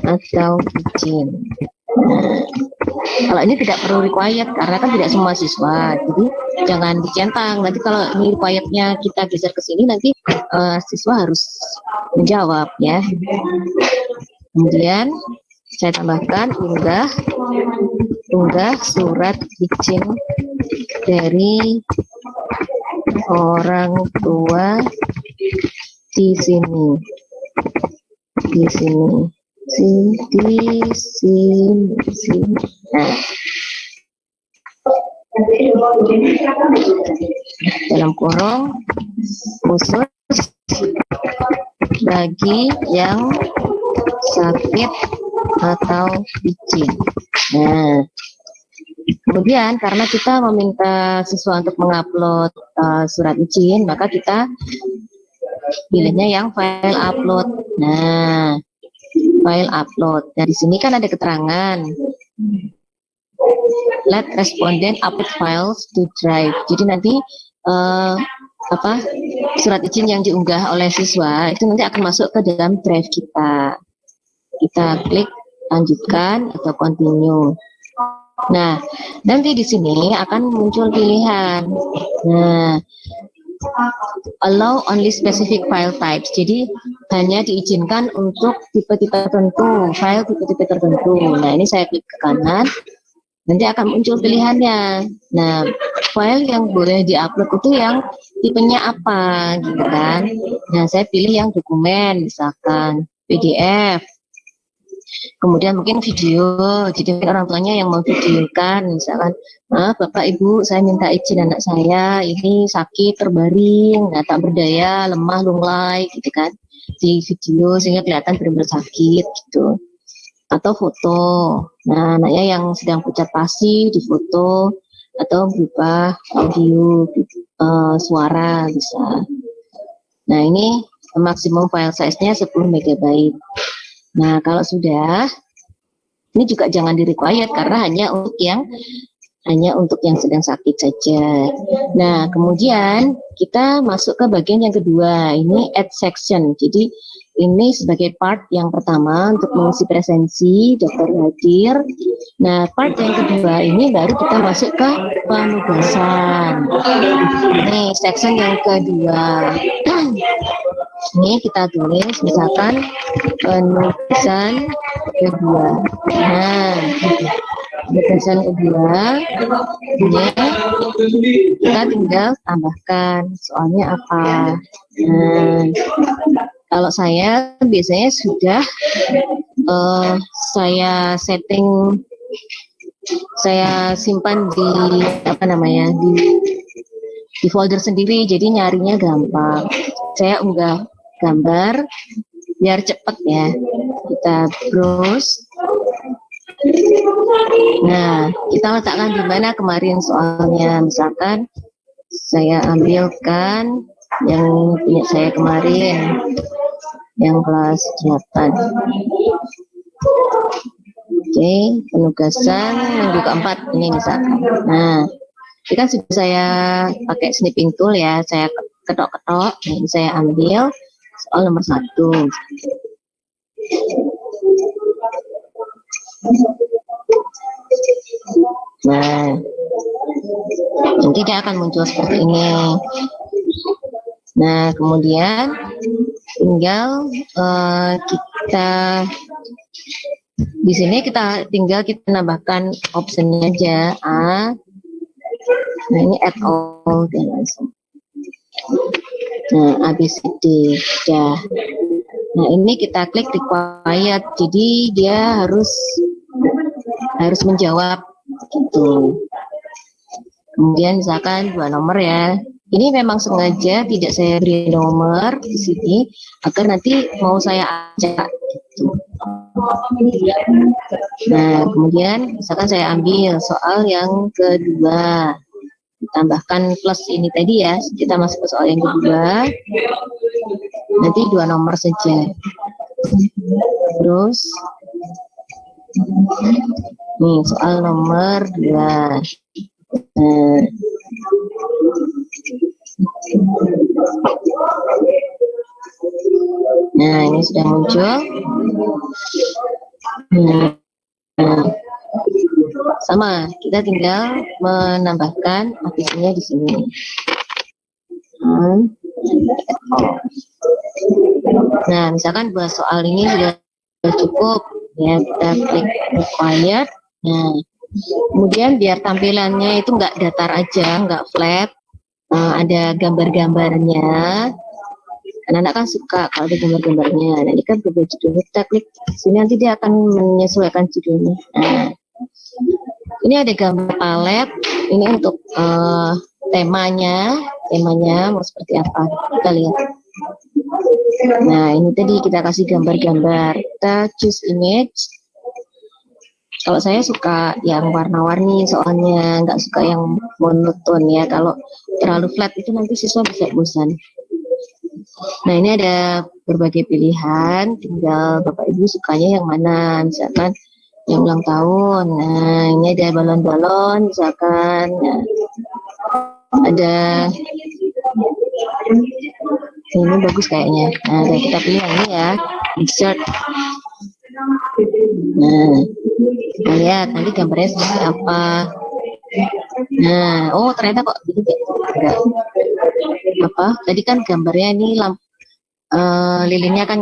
atau izin. Kalau ini tidak perlu required karena kan tidak semua siswa, jadi jangan dicentang. Nanti kalau ini requirednya kita geser ke sini, nanti siswa harus menjawab ya. Kemudian saya tambahkan unggah unggah surat izin dari orang tua di sini. Di sini. Nah, dalam kurung khusus bagi yang sakit atau izin. Nah, kemudian karena kita meminta siswa untuk mengupload surat izin, maka kita pilihnya yang file upload. Nah, file upload. Dari sini kan ada keterangan. Let respondent upload files to drive. Jadi nanti surat izin yang diunggah oleh siswa itu nanti akan masuk ke dalam drive kita. Kita klik lanjutkan atau continue. Nah, nanti di sini akan muncul pilihan. Nah, allow only specific file types. Jadi hanya diizinkan untuk tipe-tipe tertentu, file tipe-tipe tertentu. Nah, ini saya klik ke kanan. Nanti akan muncul pilihannya. Nah, file yang boleh diupload itu yang tipenya apa, gitu kan? Nah, saya pilih yang dokumen, misalkan PDF. Kemudian mungkin video, jadi orang tuanya yang mau videokan, misalkan, Bapak Ibu, saya minta izin anak saya ini sakit terbaring, tak berdaya, lemah, lunglai, gitu kan, di video sehingga kelihatan benar-benar sakit, gitu. Atau foto, nah anaknya yang sedang pucat pasi di foto, atau berupa audio, suara bisa. Nah ini maksimum file size-nya 10 MB. Nah, kalau sudah, ini juga jangan di-required karena hanya untuk yang sedang sakit saja. Nah, kemudian kita masuk ke bagian yang kedua, ini add section. Jadi ini sebagai part yang pertama untuk mengisi presensi, dokter hadir. Nah, part yang kedua ini baru kita masuk ke penugasan. Ini section yang kedua. Ini kita tulis misalkan penugasan kedua. Nah, penugasan kedua, ini kita tinggal tambahkan soalnya apa. Nah, kalau saya biasanya sudah saya setting, saya simpan di di folder sendiri, jadi nyarinya gampang. Saya unggah gambar biar cepet ya. Kita browse. Nah, kita letakkan di mana kemarin soalnya. Misalkan saya ambilkan yang punya saya kemarin, yang kelas 8. Oke, penugasan minggu keempat ini misalkan. Nah, ini kan sudah saya pakai snipping tool ya, saya ketok-ketok, ini saya ambil soal nomor 1. Nah, nanti dia akan muncul seperti ini. Nah, kemudian tinggal kita di sini kita nambahkan optionnya aja Nah, ini add all dan langsung. Nah, ABCD sudah. Nah, ini kita klik required. Jadi dia harus menjawab gitu. Kemudian misalkan 2 nomor ya. Ini memang sengaja tidak saya beri nomor di sini agar nanti mau saya acak gitu. Nah, kemudian misalkan saya ambil soal yang kedua. Tambahkan plus ini tadi ya, kita masuk ke soal yang kedua. Nanti 2 nomor saja. Terus nih soal nomor 2. Nah, ini sudah muncul. Sama, kita tinggal menambahkan ABC-nya di sini. Nah, misalkan buat soal ini sudah cukup, ya kita klik required. Nah, Kemudian biar tampilannya itu nggak datar aja, nggak flat, ada gambar-gambarnya. Anak-anak kan suka kalau ada gambar-gambarnya. Nah, ini kan berubah judulnya, kita klik sini nanti dia akan menyesuaikan judulnya. Nah, ini ada gambar palet, ini untuk temanya mau seperti apa, kita lihat. Nah, ini tadi kita kasih gambar-gambar, kita choose image. Kalau saya suka yang warna-warni, soalnya nggak suka yang monoton ya. Kalau terlalu flat itu nanti siswa bisa bosan. Nah, ini ada berbagai pilihan, tinggal Bapak Ibu sukanya yang mana. Misalkan yang ulang tahun, nah ini ada balon-balon misalkan. Nah, ada ini bagus kayaknya. Nah, kita pilih yang ini ya, insert. Nah, kita lihat nanti gambarnya seperti apa. Nah, oh ternyata kok gitu enggak. Apa? Tadi kan gambarnya ini lilinnya kan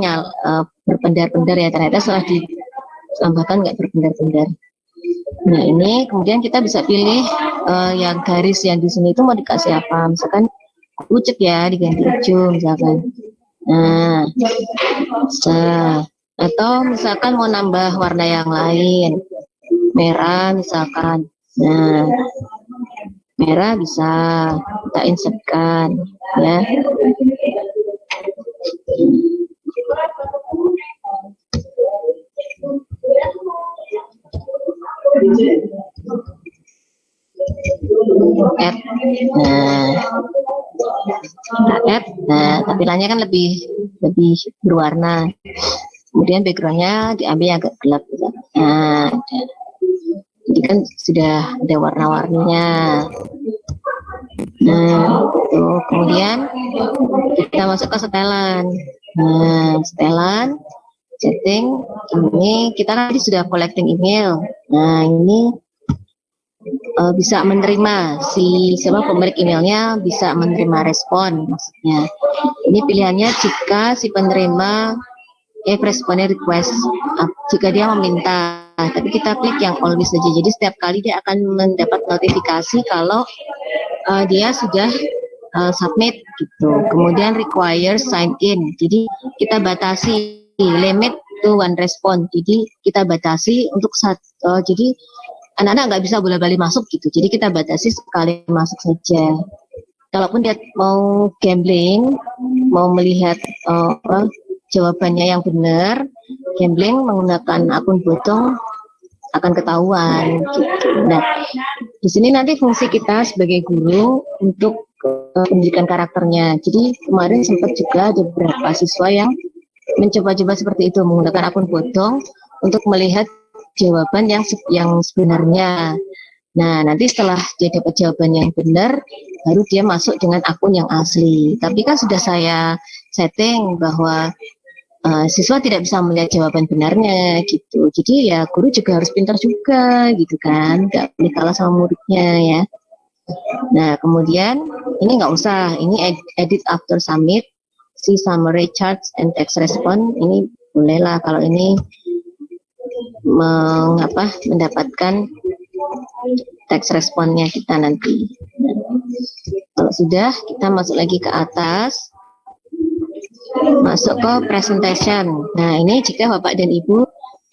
berpendar-pendar ya. Ternyata setelah ditambahkan nggak berpendar-pendar. Nah, ini kemudian kita bisa pilih yang garis yang di sini itu mau dikasih apa. Misalkan pucet ya, diganti hijau misalkan. Nah, atau misalkan mau nambah warna yang lain, merah misalkan. Nah, merah bisa kita insertkan ya. Nah, tampilannya kan lebih berwarna. Kemudian backgroundnya diambil yang agak gelap. Nah, jadi kan sudah ada warna-warninya. Nah, itu. Kemudian kita masuk ke setelan. Nah, setelan, setting. Ini kita tadi sudah collecting email. Nah, ini bisa menerima siapa pemilik emailnya bisa menerima respon maksudnya. Ini pilihannya jika si penerima responnya request, jika dia meminta, tapi kita klik yang always saja. Jadi setiap kali dia akan mendapat notifikasi kalau dia sudah submit gitu. Kemudian require sign in. Jadi kita batasi limit to one response. Jadi kita batasi untuk jadi anak-anak nggak bisa bola-balik masuk gitu. Jadi kita batasi sekali masuk saja. Kalaupun dia mau gambling, mau melihat jawabannya yang benar, gambling menggunakan akun bodong akan ketahuan gitu. Nah, di sini nanti fungsi kita sebagai guru untuk pendidikan karakternya. Jadi kemarin sempat juga ada beberapa siswa yang mencoba-coba seperti itu, menggunakan akun bodong untuk melihat jawaban yang sebenarnya. Nah, nanti setelah dia dapat jawaban yang benar, baru dia masuk dengan akun yang asli. Tapi kan sudah saya setting bahwa siswa tidak bisa melihat jawaban benarnya gitu. Jadi ya guru juga harus pintar juga gitu kan, nggak boleh kalah sama muridnya ya. Nah, kemudian ini nggak usah, ini edit after submit, see summary charts and text response, ini bolehlah kalau ini mendapatkan teks responnya kita nanti. Kalau sudah, kita masuk lagi ke atas, masuk ke presentation. Nah, ini jika Bapak dan Ibu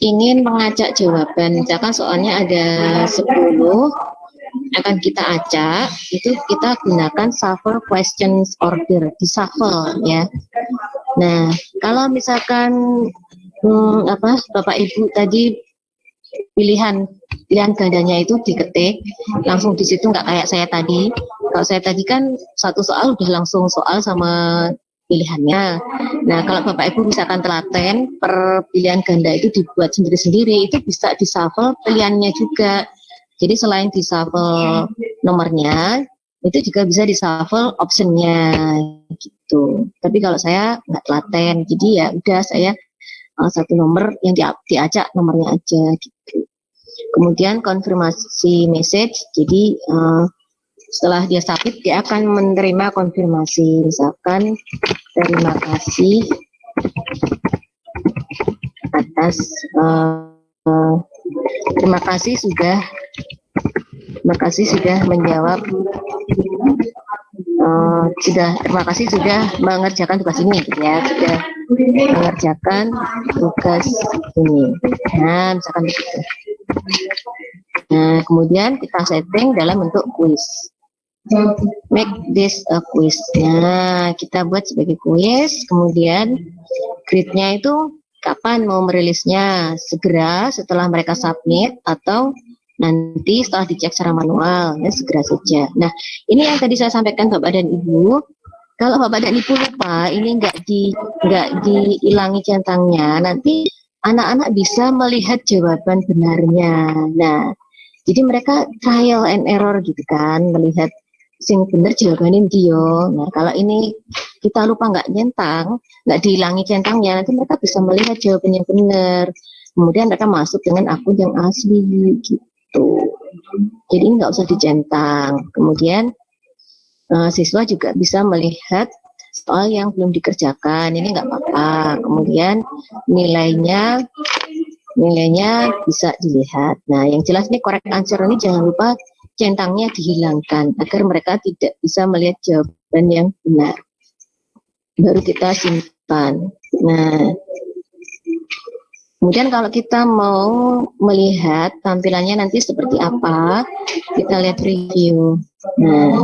ingin mengacak jawaban, misalkan soalnya ada 10 akan kita acak, itu kita gunakan shuffle questions order, di shuffle ya. Nah, kalau misalkan Bapak Ibu tadi pilihan gandanya itu diketik langsung di situ, nggak kayak saya tadi. Kalau saya tadi kan satu soal udah langsung soal sama pilihannya. Nah, kalau Bapak Ibu misalkan telaten per pilihan ganda itu dibuat sendiri-sendiri, itu bisa di shuffle pilihannya juga. Jadi selain di shuffle nomornya, itu juga bisa di shuffle optionnya gitu. Tapi kalau saya nggak telaten, jadi ya udah saya satu nomor yang diacak nomornya aja gitu. Kemudian konfirmasi message, jadi setelah dia submit dia akan menerima konfirmasi, misalkan terima kasih atas terima kasih sudah Terima kasih sudah menjawab. Terima kasih sudah mengerjakan tugas ini, gitu ya. Sudah mengerjakan tugas ini. Nah, misalkan begitu. Nah, kemudian kita setting dalam bentuk quiz. Make this a quiz. Nah, kita buat sebagai quiz. Kemudian grade-nya itu kapan mau merilisnya? Segera setelah mereka submit atau nanti setelah dicek secara manual, ya segera saja. Nah, ini yang tadi saya sampaikan Bapak dan Ibu. Kalau Bapak dan Ibu lupa, ini nggak dihilangi centangnya, nanti anak-anak bisa melihat jawaban benarnya. Nah, jadi mereka trial and error gitu kan, melihat sing bener jawabannya dia. Nah, kalau ini kita lupa nggak nyentang, nggak dihilangi centangnya, nanti mereka bisa melihat jawaban yang benar. Kemudian mereka masuk dengan akun yang asli gitu. Jadi nggak usah dicentang. Kemudian siswa juga bisa melihat soal yang belum dikerjakan, ini nggak apa-apa. Kemudian nilainya bisa dilihat. Nah, yang jelas ini correct answer ini jangan lupa centangnya dihilangkan agar mereka tidak bisa melihat jawaban yang benar. Baru kita simpan. Nah, kemudian kalau kita mau melihat tampilannya nanti seperti apa, kita lihat review. Nah,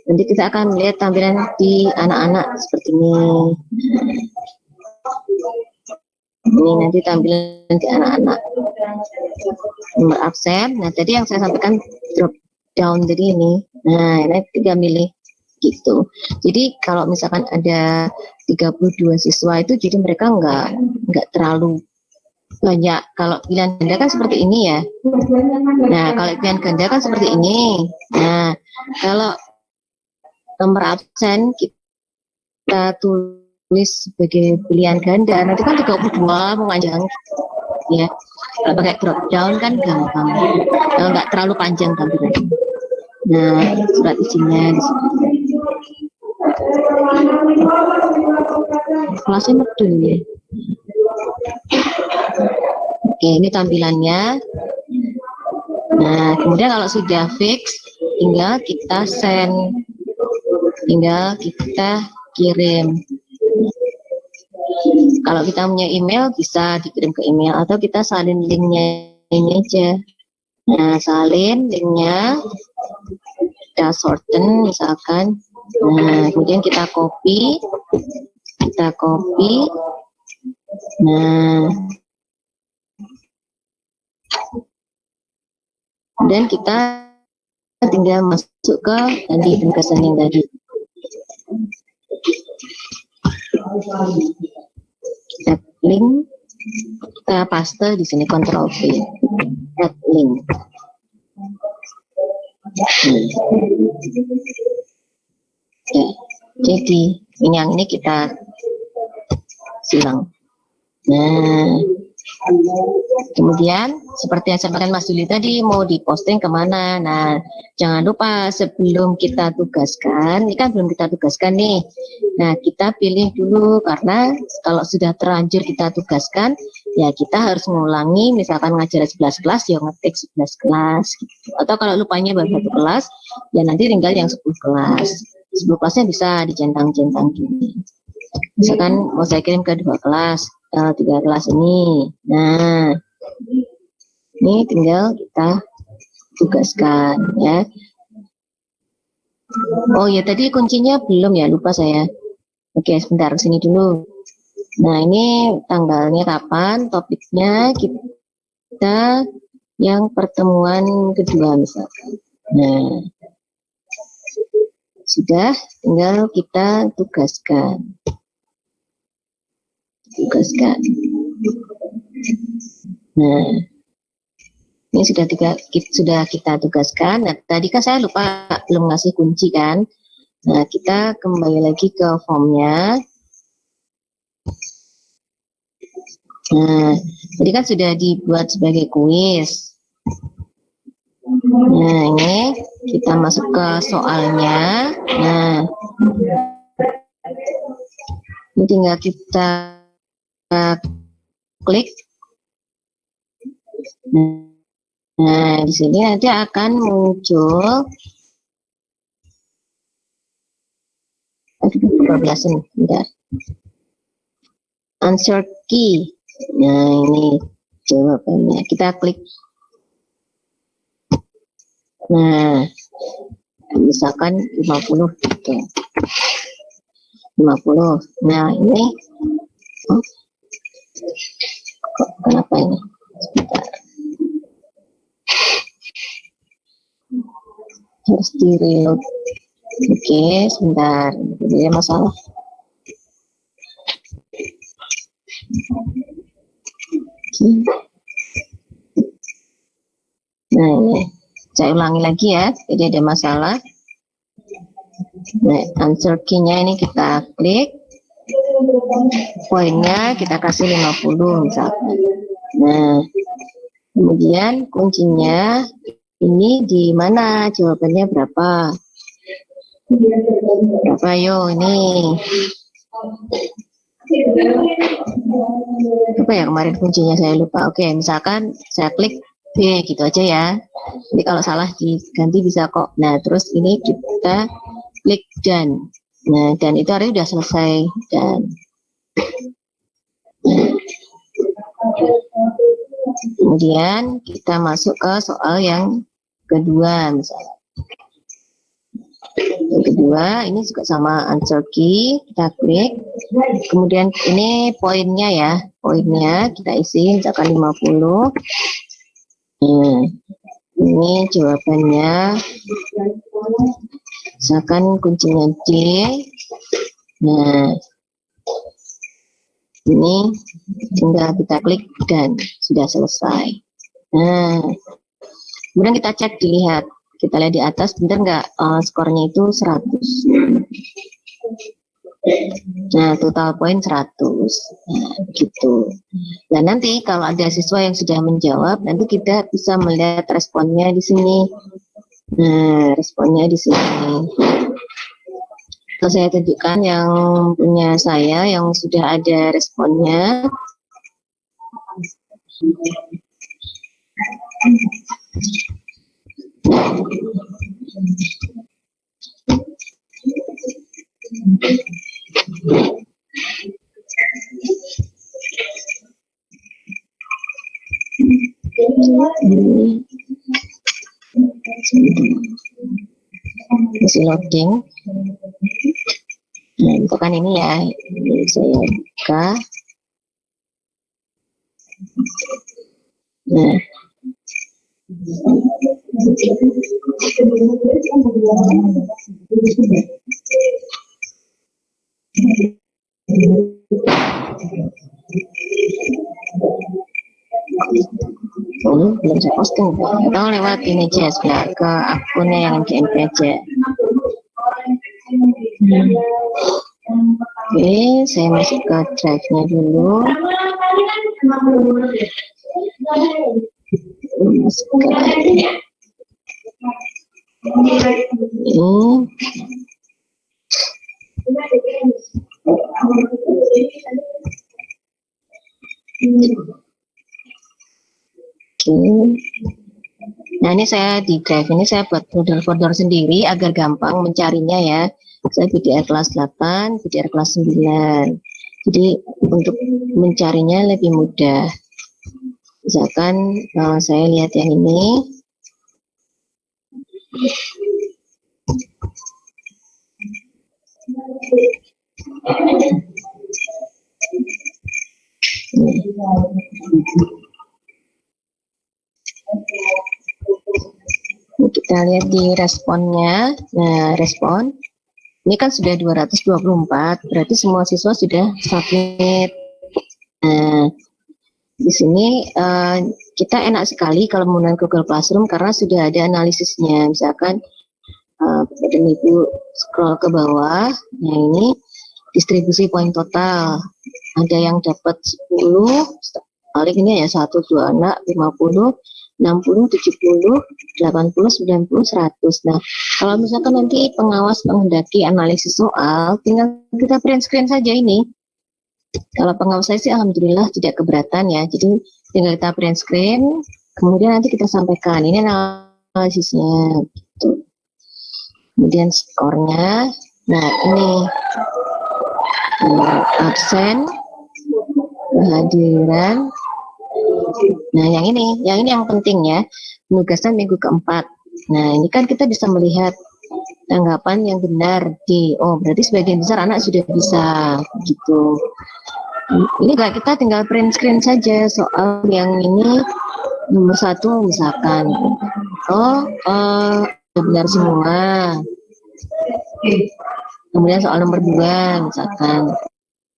nanti kita akan melihat tampilan di anak-anak seperti ini. Ini nanti tampilan di anak-anak. Nomor absen. Nah, tadi yang saya sampaikan drop down tadi ini. Nah, ini 3 milih gitu. Jadi kalau misalkan ada 32 siswa itu, jadi mereka nggak terlalu banyak. Kalau pilihan ganda kan seperti ini ya. Nah, kalau pilihan ganda kan seperti ini. Nah, kalau nomor absen kita tulis sebagai pilihan ganda, nanti kan 32 memanjang ya. Kalau pakai drop down kan gampang. Kalau nggak terlalu panjang tampilannya. Nah, surat izinnya di sini. Kelasnya medun ya. Oke, ini tampilannya. Nah, kemudian kalau sudah fix, tinggal kita send, tinggal kita kirim. Kalau kita punya email, bisa dikirim ke email atau kita salin linknya ini aja. Nah, salin linknya, kita shorten misalkan. Nah, kemudian kita copy. Nah, dan kita tinggal masuk ke tadi penugasan yang tadi. Add link, kita paste di sini, Ctrl V. Add link. Ya, jadi yang ini kita silang. Nah, kemudian seperti yang saya sampaikan Mas Juli tadi, mau diposting kemana? Nah, jangan lupa sebelum kita tugaskan, ini kan belum kita tugaskan nih. Nah, kita pilih dulu, karena kalau sudah terlanjur kita tugaskan, ya kita harus mengulangi, misalkan ngajar 11 kelas, ya ngetik 11 kelas. Gitu. Atau kalau lupanya baru 1 kelas, ya nanti tinggal yang 10 kelas. 10 kelasnya bisa dicentang-centang gini. Misalkan mau saya kirim ke 2 kelas, 3 kelas ini. Nah, ini tinggal kita tugaskan ya. Oh ya, tadi kuncinya belum ya, lupa saya. Oke, sebentar, sini dulu. Nah, ini tanggalnya kapan, topiknya kita yang pertemuan kedua misalkan. Nah, sudah, tinggal kita tugaskan. Nah, ini sudah kita tugaskan. Nah, tadi kan saya lupa belum ngasih kunci kan. Nah, kita kembali lagi ke formnya. Nah, tadi kan sudah dibuat sebagai kuis. Nah, ini kita masuk ke soalnya. Nah, ini tinggal kita klik. Nah, di sini nanti akan muncul kebablasan, bentar. Answer key. Nah, ini jawabannya. Kita klik. Nah, misalkan 50 gitu. 50. Nah, ini kok kenapa ini? Sebentar. Harus di-reload. Oke, sebentar. Jadi masalah. Nah, ini saya ulangi lagi ya. Jadi ada masalah. Nah, answer key-nya ini kita klik. Poinnya kita kasih 50 misalkan. Nah, kemudian kuncinya ini di mana? Jawabannya berapa? Berapa yo ini? Apa ya kemarin kuncinya saya lupa. Oke, misalkan saya klik B gitu aja ya. Jadi kalau salah diganti bisa kok. Nah, terus ini kita klik done. Nah, dan itu artinya sudah selesai dan kemudian kita masuk ke soal yang kedua misalnya. Yang kedua ini juga sama answer key, kita klik. Kemudian ini poinnya ya, poinnya kita isi misalkan 50. Ini jawabannya. Misalkan kuncinya D. Nah, ini tinggal kita klik dan sudah selesai. Nah, kemudian kita cek, dilihat. Kita lihat di atas, benar nggak skornya itu 100. Nah, total poin 100. Nah, gitu. Dan nanti kalau ada siswa yang sudah menjawab, nanti kita bisa melihat responnya di sini. Nah, responnya di sini. Kalau saya tunjukkan yang punya saya, yang sudah ada responnya. Masih loading. Nah, itu kan ini ya, ini saya buka. Nah, belum saya posting atau lewat ini aja sebelah ke akunnya yang GMP aja. Oke, saya masuk ke drive-nya dulu. Nah, ini saya di drive ini saya buat folder-folder sendiri agar gampang mencarinya ya. Saya BDR kelas 8, BDR kelas 9. Jadi untuk mencarinya lebih mudah. Misalkan saya lihat yang ini. Kita lihat di responnya. Nah, respon ini kan sudah 224, berarti semua siswa sudah submit. Nah, di sini kita enak sekali kalau menggunakan Google Classroom karena sudah ada analisisnya. Misalkan dan Ibu scroll ke bawah. Nah, ini distribusi poin total. Ada yang dapat 10, paling ini ya 1, 2 anak, 50, 60, 70, 80, 90, 100. Nah, kalau misalkan nanti pengawas menghendaki analisis soal, tinggal kita print screen saja ini. Kalau pengawas saya sih alhamdulillah tidak keberatan ya. Jadi tinggal kita print screen, Kemudian nanti kita sampaikan, ini analisisnya. Gitu. Kemudian skornya, nah ini absen, kehadiran. Nah yang ini yang penting ya, penugasan minggu keempat. Nah ini kan kita bisa melihat tanggapan yang benar berarti sebagian besar anak sudah bisa gitu. Ini kita tinggal print screen saja soal yang ini nomor 1 misalkan. Benar semua. Kemudian soal nomor 2 misalkan.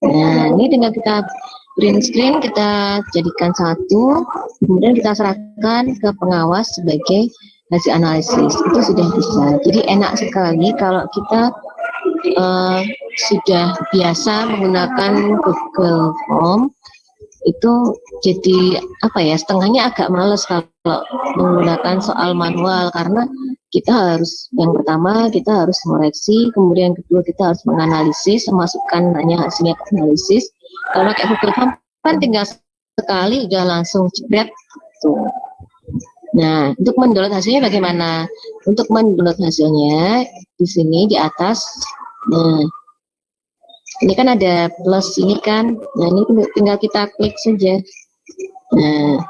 Nah ini tinggal kita print screen, kita jadikan satu, kemudian kita serahkan ke pengawas sebagai hasil analisis. Itu sudah bisa. Jadi enak sekali kalau kita sudah biasa menggunakan Google Form, itu jadi setengahnya agak males kalau menggunakan soal manual, karena kita harus, yang pertama kita harus mengoreksi, kemudian kedua kita harus menganalisis, memasukkan hanya hasilnya ke analisis. Kalau kayak Google Form kan tinggal sekali udah langsung jebret tuh. Nah, untuk mendownload hasilnya bagaimana? Untuk mendownload hasilnya di sini di atas. Nah, ini kan ada plus ini kan. Nah, ini tinggal kita klik saja. Nah,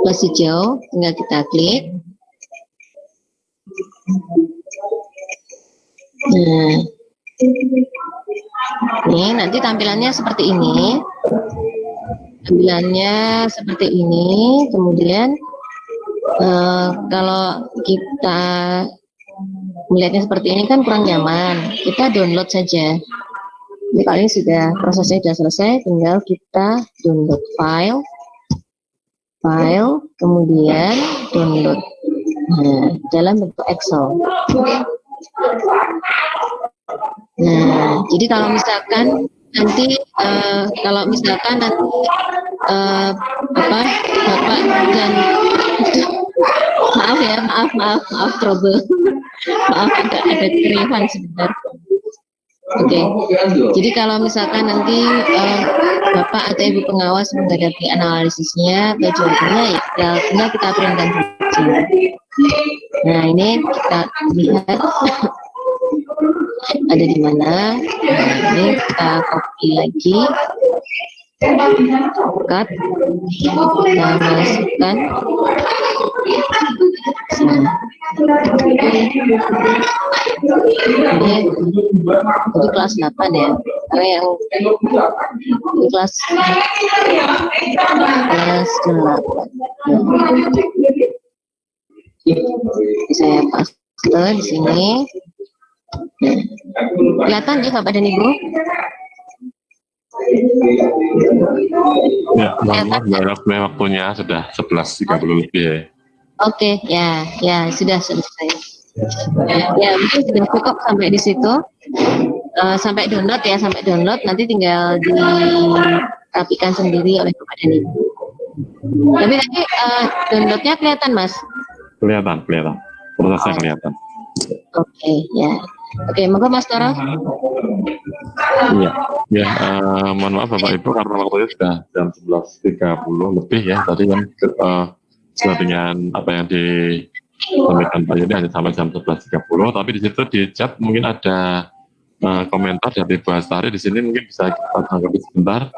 plus hijau tinggal kita klik. Nah, ini nanti tampilannya seperti ini. Kemudian kalau kita melihatnya seperti ini kan kurang nyaman, kita download saja. Ini kali ini prosesnya sudah selesai, tinggal kita download file, kemudian download. Nah, dalam bentuk Excel. Nah, jadi kalau misalkan nanti Bapak dan maaf trouble. Maaf ada keriuhan sebentar. Oke. Jadi kalau misalkan nanti Bapak atau Ibu pengawas menghadapi analisisnya, jawabannya ya tinggal kita printkan saja. Nah, ini kita lihat ada di mana. Nah, ini kita copy lagi, cut, kita masukkan. Ini untuk kelas 8 ya, karena yang kelas 8 saya paste di sini. Kelihatan ya Bapak dan Ibu? Ya, maaf waktunya sudah 11.30 lebih ya. Oke, ya sudah selesai. Ya mungkin sudah cukup sampai di situ. Sampai download nanti tinggal dirapikan sendiri oleh Bapak dan Ibu. Tapi tadi downloadnya kelihatan Mas? Kelihatan. Prosesnya kelihatan. Oke, ya. Oke, monggo Mas Toro. Ya, mohon maaf Bapak Ibu karena waktunya sudah jam 11.30 lebih ya. Tadi kan sesuai dengan apa yang disampaikan Pak Yudi hanya sampai jam 11.30. Tapi di situ di chat mungkin ada komentar dari Bu Astari. Di sini mungkin bisa kita tanggapi sebentar.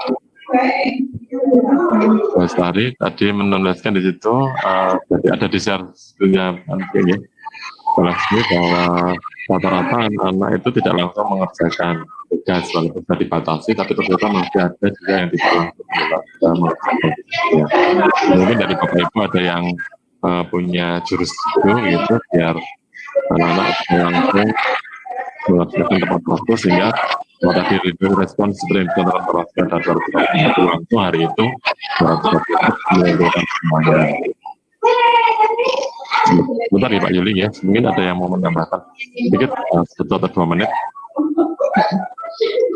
Bu Astari tadi menuliskan di situ, jadi ada di share punya ini. Bahwa rata-rata anak-anak itu tidak langsung mengerjakan tugas walaupun sudah dibatasi, tapi ternyata masih ada juga yang tidak langsung mengerjakan tugasnya. Mungkin dari Bapak Ibu ada yang punya jurus itu gitu, biar anak-anak langsung mengerjakan tepat waktu, sehingga kalau tadi review respon seperti yang dicontohkan Pak Raska dan baru langsung hari itu mengumpulkan semuanya. Bentar ya Pak Yuli ya, mungkin ada yang mau menambahkan sedikit 1 atau 2 menit.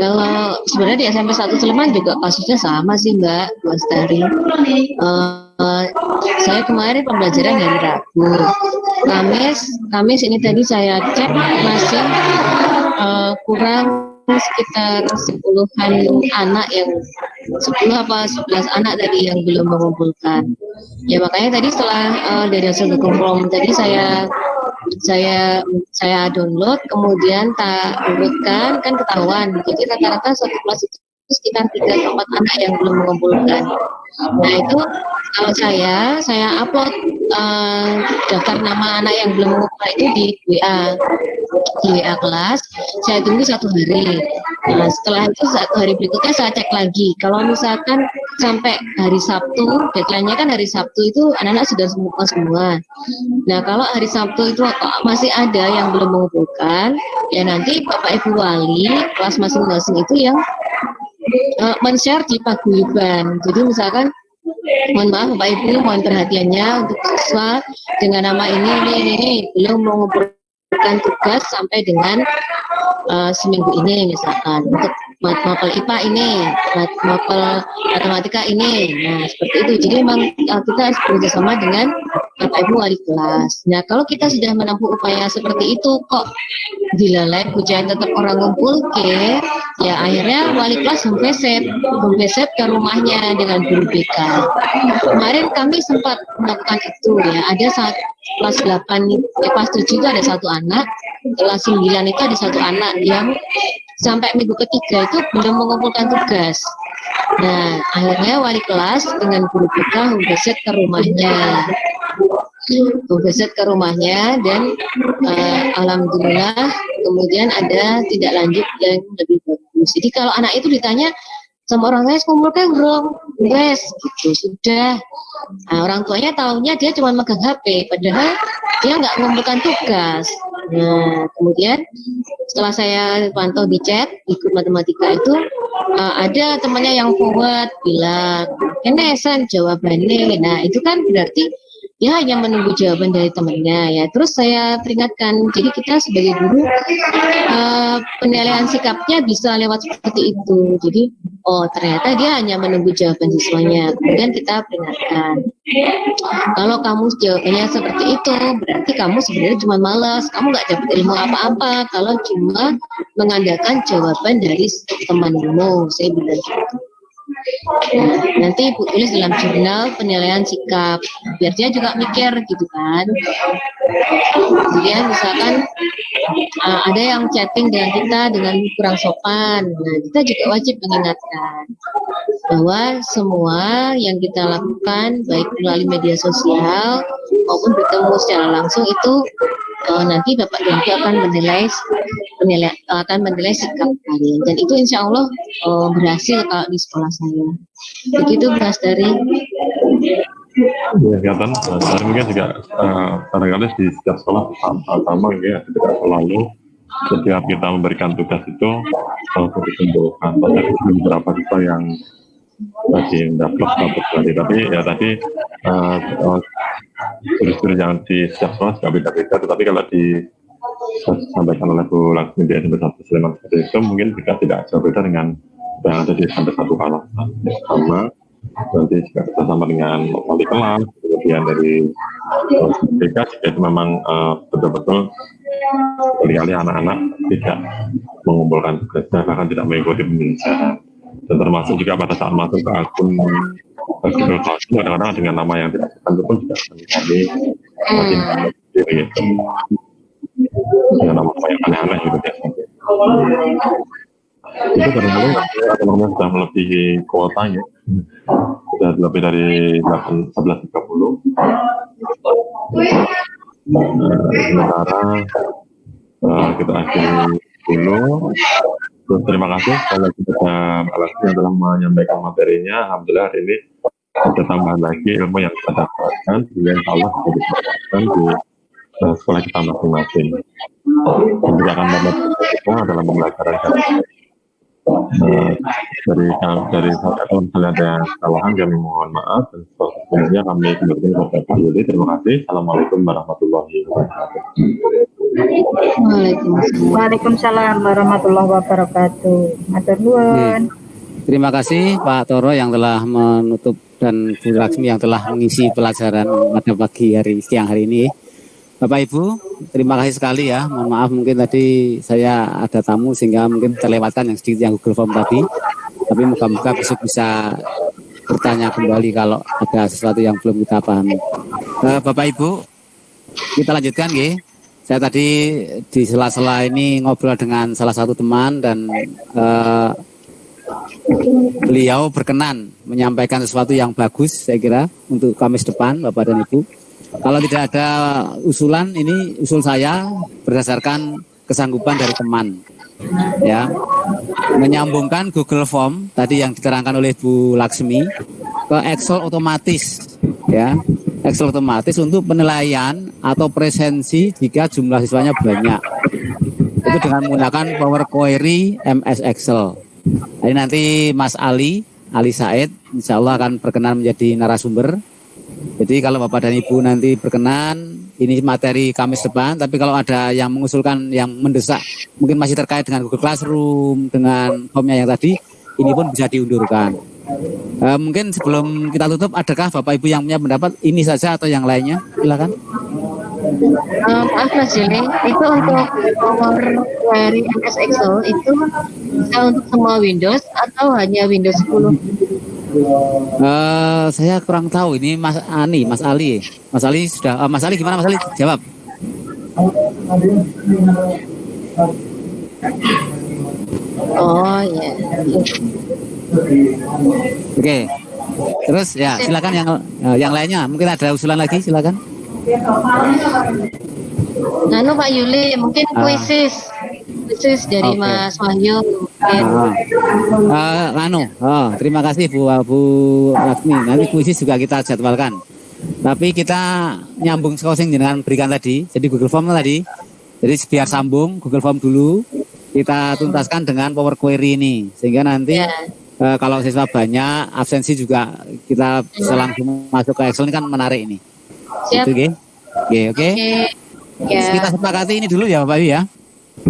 Kalau sebenarnya di SMP 1 Sleman juga kasusnya sama sih Mbak Bu Astari. Saya kemarin pembelajaran hari Rabu, Kamis ini tadi saya cek masih kurang sekitar 10-an anak yang 10 apa 11 anak tadi yang belum mengumpulkan. Ya makanya tadi setelah dari hasil Google Form tadi saya download, kemudian tak urutkan, kan ketahuan. Jadi rata-rata satu kelas itu sekitar 3-4 anak yang belum mengumpulkan. Nah itu kalau saya upload daftar nama anak yang belum mengumpulkan itu di WA kelas. Saya tunggu 1 hari. Nah, setelah itu 1 hari berikutnya saya cek lagi. Kalau misalkan sampai hari Sabtu, deadline-nya kan hari Sabtu itu anak-anak sudah semua. Nah kalau hari Sabtu itu masih ada yang belum mengumpulkan, ya nanti Bapak Ibu Wali kelas masing-masing itu yang men-share di paguyuban. Jadi misalkan, mohon maaf Bapak Ibu, mohon perhatiannya untuk siswa dengan nama ini belum mengumpulkan tugas sampai dengan seminggu ini, misalkan untuk mapel IPA ini, mapel matematika ini. Nah seperti itu. Jadi memang kita harus bekerjasama dengan Bapak Ibu Wali kelas. Nah kalau kita sudah menempuh upaya seperti itu kok dilalai hujan tetap orang ngumpul ya akhirnya wali kelas membeset ke rumahnya dengan guru BK. Kemarin kami sempat melakukan itu ya, ada saat kelas 8 kelas 7 itu ada 1 anak, kelas 9 itu ada 1 anak yang sampai minggu ketiga itu belum mengumpulkan tugas. Nah akhirnya wali kelas dengan guru BK membeset ke rumahnya dan alhamdulillah kemudian ada tidak lanjut yang lebih bagus. Jadi kalau anak itu ditanya sama orang tua, kumpulkan belum? Yes, gitu sudah. Nah, orang tuanya tahunya dia cuma megang HP, padahal dia nggak mengumpulkan tugas. Nah, kemudian setelah saya pantau di chat ikut matematika itu ada temannya yang forward bilang, "Kenesan jawabannya." Nah, itu kan berarti dia hanya menunggu jawaban dari temannya ya. Terus saya peringatkan, jadi kita sebagai guru penilaian sikapnya bisa lewat seperti itu. Jadi ternyata dia hanya menunggu jawaban siswanya. Kemudian kita peringatkan, kalau kamu jawabannya seperti itu berarti kamu sebenarnya cuma malas, kamu nggak dapat ilmu apa-apa kalau cuma mengandalkan jawaban dari temanmu. Saya bilang gitu. Nah, nanti Ibu tulis dalam jurnal penilaian sikap biar dia juga mikir gitu kan. Kemudian misalkan ada yang chatting dengan kita dengan kurang sopan, nah kita juga wajib mengingatkan bahwa semua yang kita lakukan baik melalui media sosial maupun bertemu secara langsung itu nanti Bapak dan Ibu akan menilai sikap kalian, dan itu insya Allah berhasil kalau di sekolah saya. Begitu Mas Dari. Ya, kelihatan. Dari mungkin juga barangkali di setiap sekolah sama ya, tidak selalu setiap kita memberikan tugas itu dikumpulkan. Ada beberapa siswa yang tadi mendapat sekali, tapi ya tadi tulis-tulis yang di setiap sekolah juga beda-beda. Tetapi kalau disampaikan oleh Bu Laksmi di SMP 1 Sleman itu mungkin juga tidak jauh beda dengan yang ada di SMP 1 Kalah sama. Nanti juga bersama dengan wali kelas, kemudian dari BK jika itu memang betul-betul sekali-kali anak-anak tidak mengumpulkan tugasnya, bahkan tidak mengikuti pembelajaran. Dan termasuk juga pada saat masuk ke akun Google Classroom kadang-kadang dengan nama yang tidak tertentu pun juga kami gitu. Dengan nama yang aneh-aneh gitu ya. Itu kadang-kadang nomornya sudah melebihi kuotanya, sudah lebih dari 11.30. Sementara kita akhiri dulu. Terus terima kasih kalau kepada Pak Laksmi yang telah menyampaikan materinya. Alhamdulillah hari ini ada tambahan lagi ilmu yang kita dapatkan, sehingga insya Allah bisa diterapkan di sekolah kita masing-masing. Dan juga akan membantu kita dalam pembelajaran dari kalau misalnya ada kesalahan kami mohon maaf, dan selanjutnya kami kembali kepada Pak Yuli. Terima kasih. Assalamualaikum warahmatullahi wabarakatuh. Waalaikumsalam warahmatullahi wabarakatuh. Matur nuwun. Terima kasih Pak Toro yang telah menutup dan Bu Laksmi yang telah mengisi pelajaran pada pagi hari siang hari ini. Bapak Ibu, terima kasih sekali ya. Mohon maaf mungkin tadi saya ada tamu sehingga mungkin terlewatkan yang sedikit yang Google Form tadi. Tapi moga-moga besok bisa bertanya kembali kalau ada sesuatu yang belum kita pahami. Bapak Ibu, kita lanjutkan nggih. Saya tadi di sela-sela ini ngobrol dengan salah satu teman dan beliau berkenan menyampaikan sesuatu yang bagus saya kira untuk Kamis depan Bapak dan Ibu. Kalau tidak ada usulan, ini usul saya berdasarkan kesanggupan dari teman. Ya, menyambungkan Google Form tadi yang diterangkan oleh Bu Laksmi ke Excel otomatis, ya, Excel otomatis untuk penilaian atau presensi jika jumlah siswanya banyak. Itu dengan menggunakan Power Query MS Excel. Jadi nanti Mas Ali Said, insya Allah akan berkenan menjadi narasumber. Jadi kalau Bapak dan Ibu nanti berkenan, ini materi Kamis depan, tapi kalau ada yang mengusulkan yang mendesak, mungkin masih terkait dengan Google Classroom, dengan formnya yang tadi, ini pun bisa diundurkan. Mungkin sebelum kita tutup, adakah Bapak Ibu yang punya pendapat ini saja atau yang lainnya? Silakan. Maaf Mas Juli, itu untuk Power Query MS Excel itu bisa untuk semua Windows atau hanya Windows 10? Saya kurang tahu ini Mas Ali sudah. Mas Ali gimana Mas Ali? Jawab. Oh ya. Oke. Terus ya silakan yang lainnya. Mungkin ada usulan lagi silakan. Nanu Pak Yuli, mungkin kuisis dari Mas Wahyu. Terima kasih Bu Laksmi. Nanti kuisis juga kita jadwalkan. Tapi kita nyambung skosing dengan berikan tadi. Jadi Google Form tadi. Jadi biar sambung Google Form dulu. Kita tuntaskan dengan Power Query ini. Sehingga nanti kalau siswa banyak, absensi juga kita bisa langsung masuk ke Excel. Ini kan menarik ini. Siap. Oke. Kita sepakati ini dulu ya Bapak Ibu ya.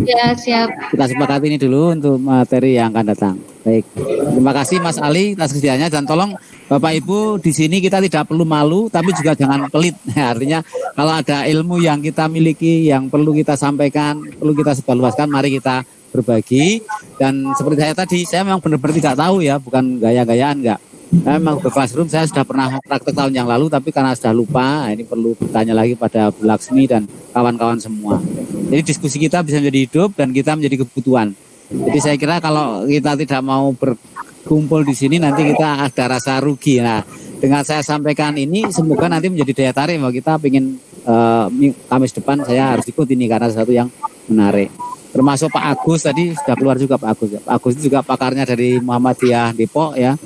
Ya, siap. Kita sepakati ini dulu untuk materi yang akan datang. Baik. Terima kasih Mas Ali atas kesediaannya dan tolong Bapak Ibu di sini kita tidak perlu malu tapi juga jangan pelit. Artinya kalau ada ilmu yang kita miliki yang perlu kita sampaikan, perlu kita sebarluaskan, mari kita berbagi. Dan seperti saya tadi, saya memang benar-benar tidak tahu ya, bukan gaya-gayaan enggak. Memang Google Classroom saya sudah pernah praktek tahun yang lalu, tapi karena sudah lupa, ini perlu bertanya lagi pada Bu Laksmi dan kawan-kawan semua. Jadi diskusi kita bisa menjadi hidup dan kita menjadi kebutuhan. Jadi saya kira kalau kita tidak mau berkumpul di sini, nanti kita ada rasa rugi. Nah, dengan saya sampaikan ini, semoga nanti menjadi daya tarik bahwa kita ingin Kamis depan saya harus ikut ini karena sesuatu yang menarik. Termasuk Pak Agus tadi sudah keluar juga Pak Agus. Pak Agus itu juga pakarnya dari Muhammadiyah Depok ya.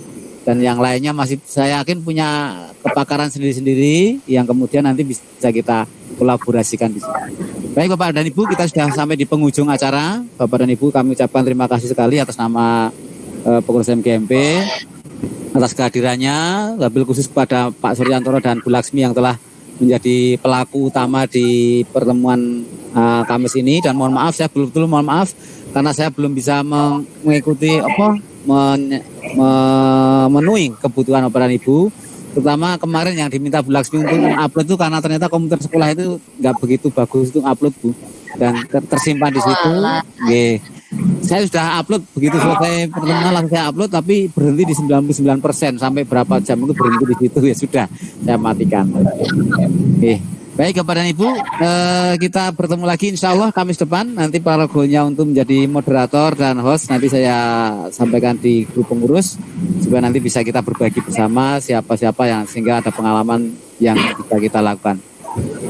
Dan yang lainnya masih saya yakin punya kepakaran sendiri-sendiri yang kemudian nanti bisa kita kolaborasikan di sini. Baik Bapak dan Ibu, kita sudah sampai di penghujung acara. Bapak dan Ibu, kami ucapkan terima kasih sekali atas nama pengurus MGMP atas kehadirannya, wabil khusus kepada Pak Suryantoro dan Bu Laksmi yang telah menjadi pelaku utama di pertemuan Kamis ini. Dan mohon maaf, saya betul-betul mohon maaf karena saya belum bisa mengikuti memenuhi kebutuhan Bapak dan Ibu, terutama kemarin yang diminta Bu Laksmi untuk upload itu karena ternyata komputer sekolah itu nggak begitu bagus untuk upload Bu, dan tersimpan di situ. Saya sudah upload begitu selesai pertemuan langsung saya upload, tapi berhenti di 99%, sampai berapa jam itu berhenti di situ ya sudah saya matikan. Baik Bapak dan Ibu, kita bertemu lagi insya Allah Kamis depan. Nanti para goalnya untuk menjadi moderator dan host nanti saya sampaikan di grup pengurus supaya nanti bisa kita berbagi bersama siapa-siapa yang sehingga ada pengalaman yang bisa kita lakukan.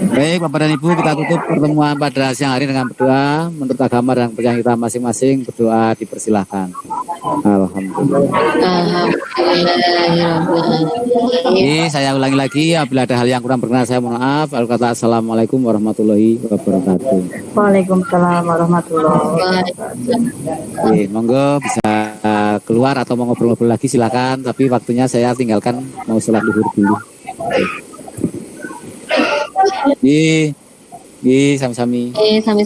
Baik Bapak dan Ibu, kita tutup pertemuan pada siang hari dengan berdoa menurut agama dan kepercayaan kita masing-masing. Berdoa dipersilahkan. Alhamdulillah. Saya ulangi lagi, apabila ada hal yang kurang berkenan saya mohon maaf. Kata assalamualaikum warahmatullahi wabarakatuh. Waalaikumsalam warahmatullahi wabarakatuh. Monggo bisa keluar atau mau ngobrol-ngobrol lagi silakan, tapi waktunya saya tinggalkan mau sholat zuhur dulu. Sami-sami. Sami-sami.